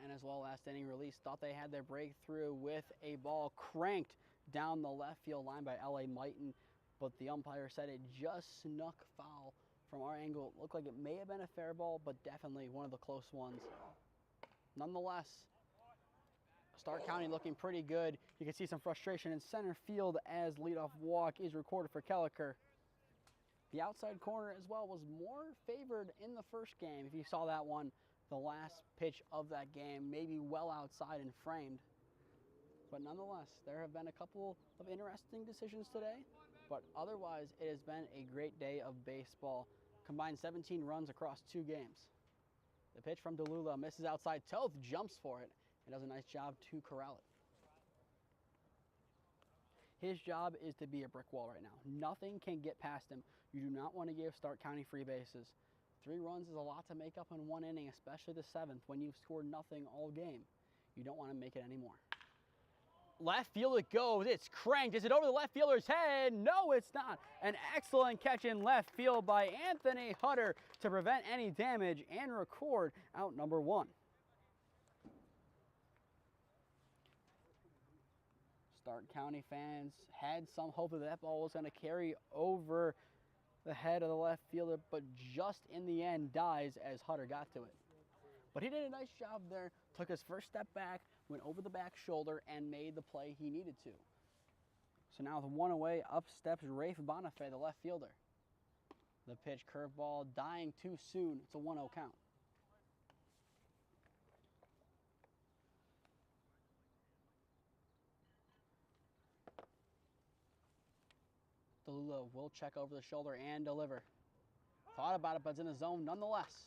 And as well, last inning, Release thought they had their breakthrough with a ball cranked down the left field line by L.A. Mighton, but the umpire said it just snuck foul. From our angle, it looked like it may have been a fair ball, but definitely one of the close ones. Nonetheless, Stark County looking pretty good. You can see some frustration in center field as leadoff walk is recorded for Kelliker. The outside corner as well was more favored in the first game. If you saw that one, the last pitch of that game, maybe well outside and framed. But nonetheless, there have been a couple of interesting decisions today, but otherwise it has been a great day of baseball. Combined 17 runs across 2 games. The pitch from DeLulo misses outside. Toth jumps for it and does a nice job to corral it. His job is to be a brick wall right now. Nothing can get past him. You do not want to give Stark County free bases. 3 runs is a lot to make up in 1 inning, especially the 7th when you've scored nothing all game. You don't want to make it anymore. Left field it goes. It's cranked. Is it over the left fielder's head? No, it's not. An excellent catch in left field by Anthony Hutter to prevent any damage and record out number 1. Stark County fans had some hope that that ball was going to carry over the head of the left fielder, but just in the end dies as Hutter got to it. But he did a nice job there, took his first step back, went over the back shoulder, and made the play he needed to. So now with 1 away, up steps Rafe Bonifay, the left fielder. The pitch, curveball, dying too soon. It's a 1-0 count. DeLulo will check over the shoulder and deliver. Thought about it, but it's in the zone nonetheless.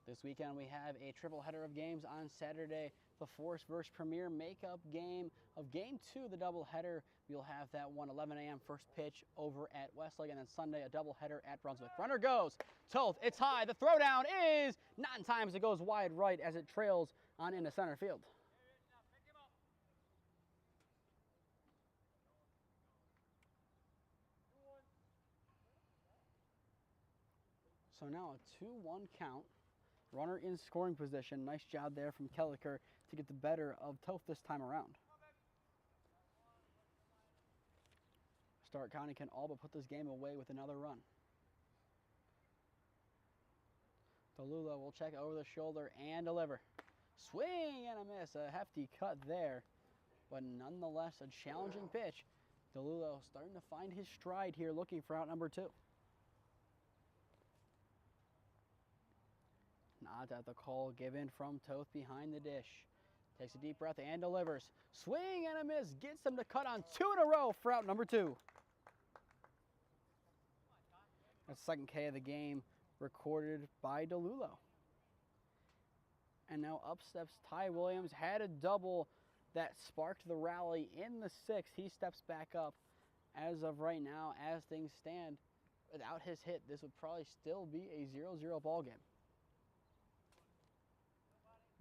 This weekend we have a triple header of games on Saturday. The Forest vs. Premier makeup game of game 2 of the doubleheader. We'll have that one 11 a.m. first pitch over at Westlake, and then Sunday a doubleheader at Brunswick. Runner goes. Toth, it's high. The throwdown is not in time as it goes wide right as it trails on into center field. So now a 2-1 count. Runner in scoring position. Nice job there from Kelliker to get the better of Toth this time around. Stark County can all but put this game away with another run. DeLulo will check over the shoulder and deliver. Swing and a miss. A hefty cut there, but nonetheless a challenging pitch. DeLulo starting to find his stride here, looking for out number 2. Not at the call given from Toth behind the dish. Takes a deep breath and delivers. Swing and a miss. Gets them to cut on 2 in a row for out number 2. That's the second K of the game recorded by DeLulo. And now up steps Ty Williams. Had a double that sparked the rally in the 6th. He steps back up. As of right now, as things stand, without his hit, this would probably still be a 0-0 ball game.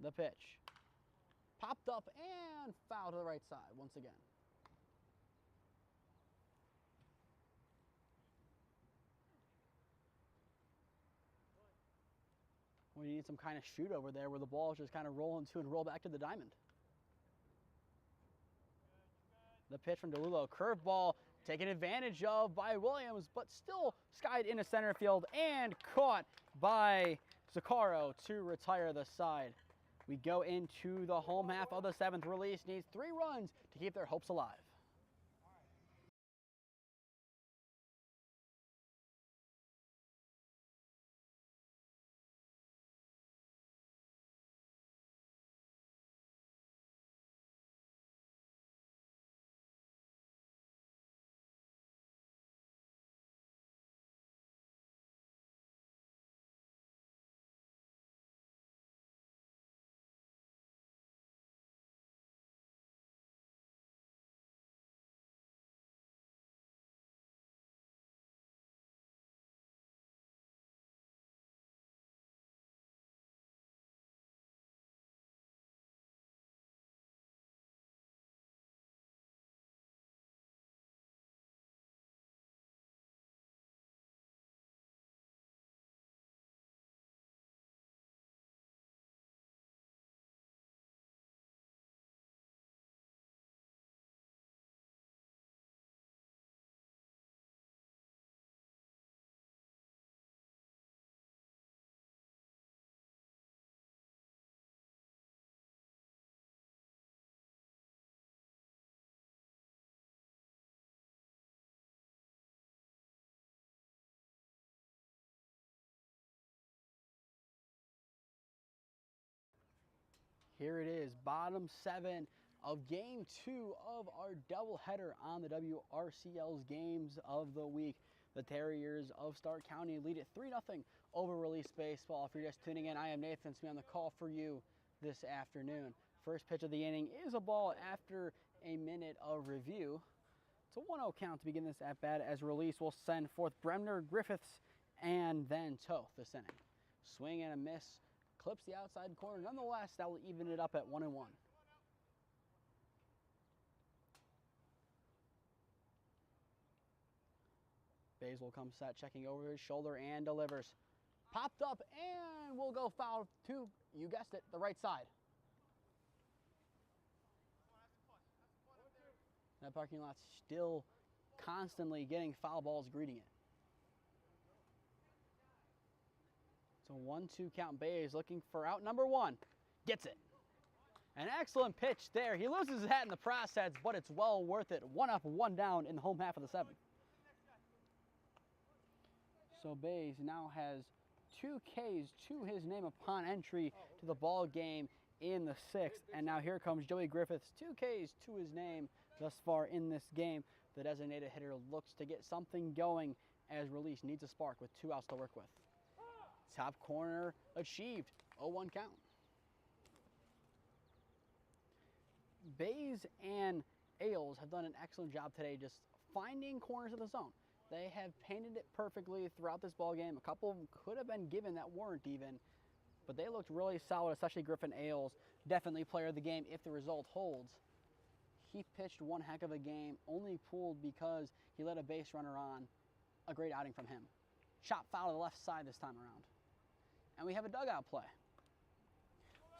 The pitch. Popped up and foul to the right side once again. We need some kind of shoot over there where the ball is just kind of rolling to and roll back to the diamond. The pitch from DeLulo. Curveball taken advantage of by Williams, but still skied into center field and caught by Zaccaro to retire the side. We go into the home half of the 7th. Release needs 3 runs to keep their hopes alive. Here it is, bottom 7 of game 2 of our doubleheader on the WRCL's games of the week. The Terriers of Stark County lead it 3-0 over Release Baseball. If you're just tuning in, I am Nathan Smee on the call for you this afternoon. First pitch of the inning is a ball after a minute of review. It's a 1-0 count to begin this at-bat as Release will send forth Bremner, Griffiths, and then Toth this inning. Swing and a miss, clips the outside corner. Nonetheless, that will even it up at 1-1. Bays will come set, checking over his shoulder and delivers. Popped up and will go foul to, you guessed it, the right side. That parking lot's still constantly getting foul balls greeting it. So 1-2 count. Bays looking for out number 1. Gets it. An excellent pitch there. He loses his hat in the process, but it's well worth it. 1 up, 1 down in the home half of the 7th. So Bays now has 2 Ks to his name upon entry to the ball game in the 6th. And now here comes Joey Griffiths, 2 Ks to his name thus far in this game. The designated hitter looks to get something going as Release needs a spark with 2 outs to work with. Top corner achieved, 0-1 count. Bays and Ailes have done an excellent job today just finding corners of the zone. They have painted it perfectly throughout this ball game. A couple of them could have been given that weren't even, but they looked really solid, especially Griffin Ailes. Definitely player of the game if the result holds. He pitched one heck of a game, only pulled because he let a base runner on. A great outing from him. Chop foul to the left side this time around. And we have a dugout play.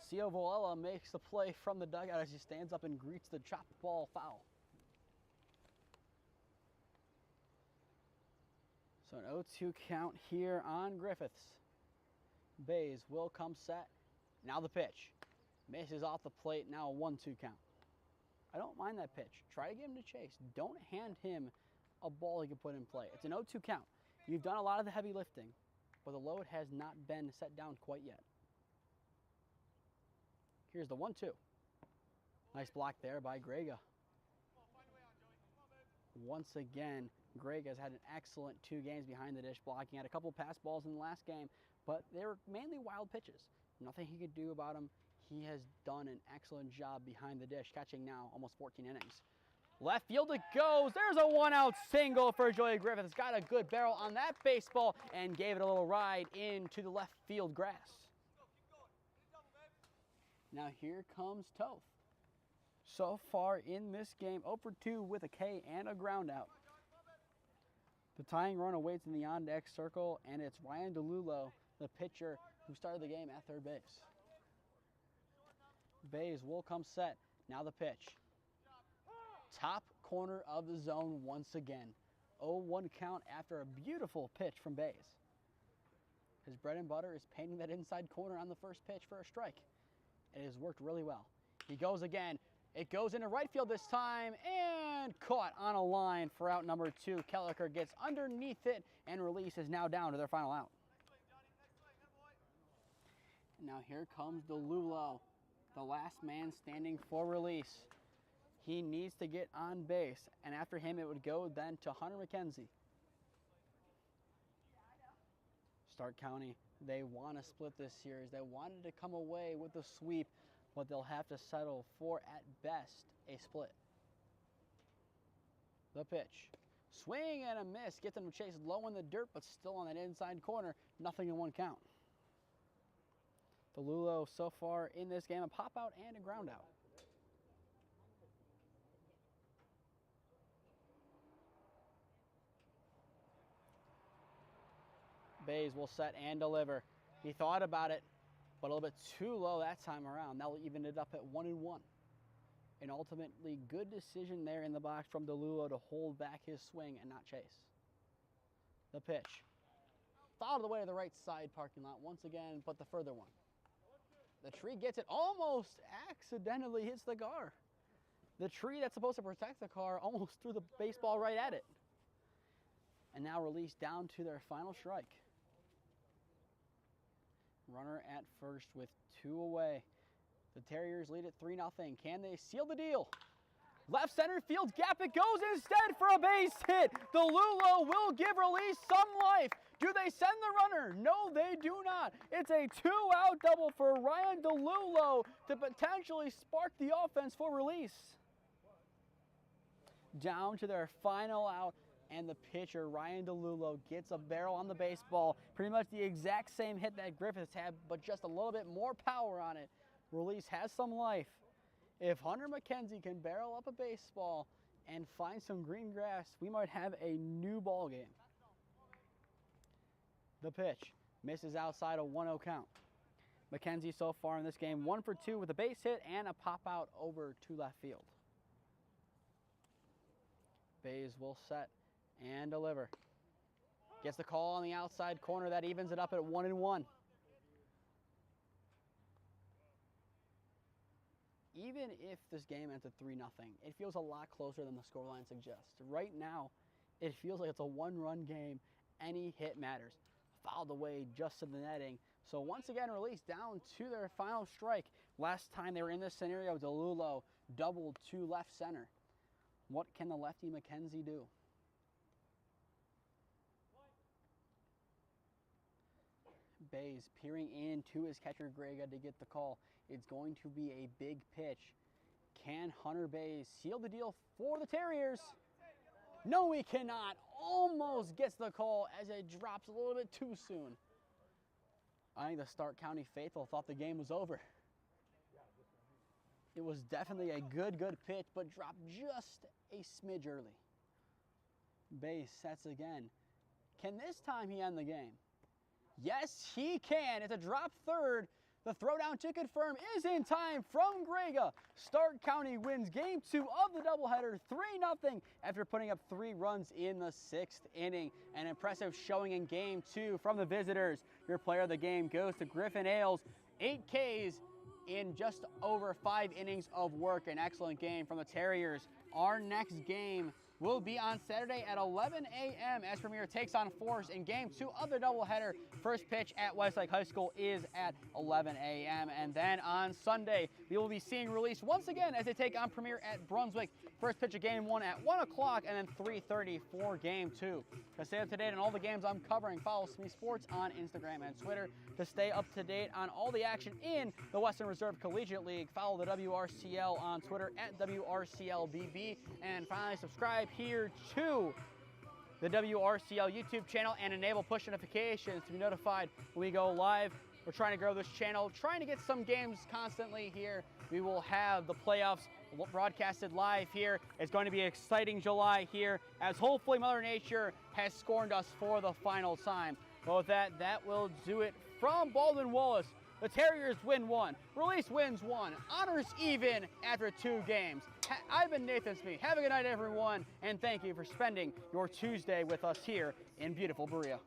Cio Volella makes the play from the dugout as he stands up and greets the chopped ball foul. So an 0-2 count here on Griffiths. Bays will come set. Now the pitch. Misses off the plate, now a 1-2 count. I don't mind that pitch. Try to get him to chase. Don't hand him a ball he can put in play. It's an 0-2 count. You've done a lot of the heavy lifting, but the load has not been set down quite yet. Here's the 1-2. Nice block there by Grega. Once again, Greg has had an excellent 2 games behind the dish, blocking at a couple pass balls in the last game, but they were mainly wild pitches. Nothing he could do about them. He has done an excellent job behind the dish, catching now almost 14 innings. Left field it goes. There's a 1-out single for Joey Griffiths. Got a good barrel on that baseball and gave it a little ride into the left field grass. Now here comes Toth. So far in this game, 0 for 2 with a K and a ground out. The tying run awaits in the on-deck circle, and it's Ryan DeLulo, the pitcher, who started the game at third base. Bays will come set. Now the pitch. Top corner of the zone once again. 0-1 count after a beautiful pitch from Bays. His bread and butter is painting that inside corner on the first pitch for a strike. It has worked really well. He goes again. It goes into right field this time and caught on a line for out number 2. Kelliker gets underneath it and Release is now down to their final out. And now here comes DeLulo, the last man standing for Release. He needs to get on base, and after him it would go then to Hunter McKenzie. Stark County, they want to split this series. They wanted to come away with a sweep, but they'll have to settle for, at best, a split. The pitch. Swing and a miss. Gets them to chase low in the dirt, but still on that inside corner. Nothing in 1 count. DeLulo so far in this game, a pop out and a ground out. Bays will set and deliver. He thought about it, but a little bit too low that time around. That will even it up at 1-1. An ultimately good decision there in the box from DeLulo to hold back his swing and not chase. The pitch. Fouled the way to the right side parking lot once again, but the further one. The tree gets it, almost accidentally hits the car. The tree that's supposed to protect the car almost threw the baseball right at it. And now Release down to their final strike. Runner at first with 2 away. The Terriers lead it 3-0. Can they seal the deal? Left center field gap, it goes instead for a base hit. DeLulo will give Release some life. Do they send the runner? No, they do not. It's a 2-out double for Ryan DeLulo to potentially spark the offense for Release. Down to their final out, and the pitcher, Ryan DeLulo, gets a barrel on the baseball. Pretty much the exact same hit that Griffiths had, but just a little bit more power on it. Release has some life. If Hunter McKenzie can barrel up a baseball and find some green grass, we might have a new ball game. The pitch misses outside a 1-0 count. McKenzie so far in this game 1 for 2 with a base hit and a pop out over to left field. Bays will set and deliver. Gets the call on the outside corner. That evens it up at 1-1. Even if this game ends at 3-0, it feels a lot closer than the scoreline suggests. Right now, it feels like it's a one-run game. Any hit matters. Fouled away just to the netting. So once again, Release down to their final strike. Last time they were in this scenario, DeLulo doubled to left center. What can the lefty McKenzie do? Bays peering into his catcher Grega to get the call. It's going to be a big pitch. Can Hunter Bays seal the deal for the Terriers? No, he cannot. Almost gets the call as it drops a little bit too soon. I think the Stark County faithful thought the game was over. It was definitely a good pitch, but dropped just a smidge early. Bays sets again. Can this time he end the game? Yes, he can. It's a drop third. The throwdown to confirm is in time from Grega. Stark County wins Game 2 of the doubleheader 3-0 after putting up 3 runs in the 6th inning. An impressive showing in Game 2 from the visitors. Your player of the game goes to Griffin Ailes. 8 Ks in just over 5 innings of work. An excellent game from the Terriers. Our next game will be on Saturday at 11 a.m. as Premier takes on Forest in Game 2 of the doubleheader. First pitch at Westlake High School is at 11 a.m. And then on Sunday, we will be seeing Release once again as they take on Premier at Brunswick. First pitch of Game 1 at 1 o'clock and then 3:30 for Game 2. To stay up to date on all the games I'm covering, follow Smee Sports on Instagram and Twitter. To stay up to date on all the action in the Western Reserve Collegiate League, follow the WRCL on Twitter at WRCLBB. And finally, subscribe here to the WRCL YouTube channel and enable push notifications to be notified when we go live. We're trying to grow this channel, trying to get some games constantly here. We will have the playoffs broadcasted live here. It's going to be an exciting July here as hopefully Mother Nature has scorned us for the final time. But with that, that will do it from Baldwin Wallace. The Terriers win 1, Release wins 1, honors even after 2 games. I've been Nathan Smee. Have a good night, everyone, and thank you for spending your Tuesday with us here in beautiful Berea.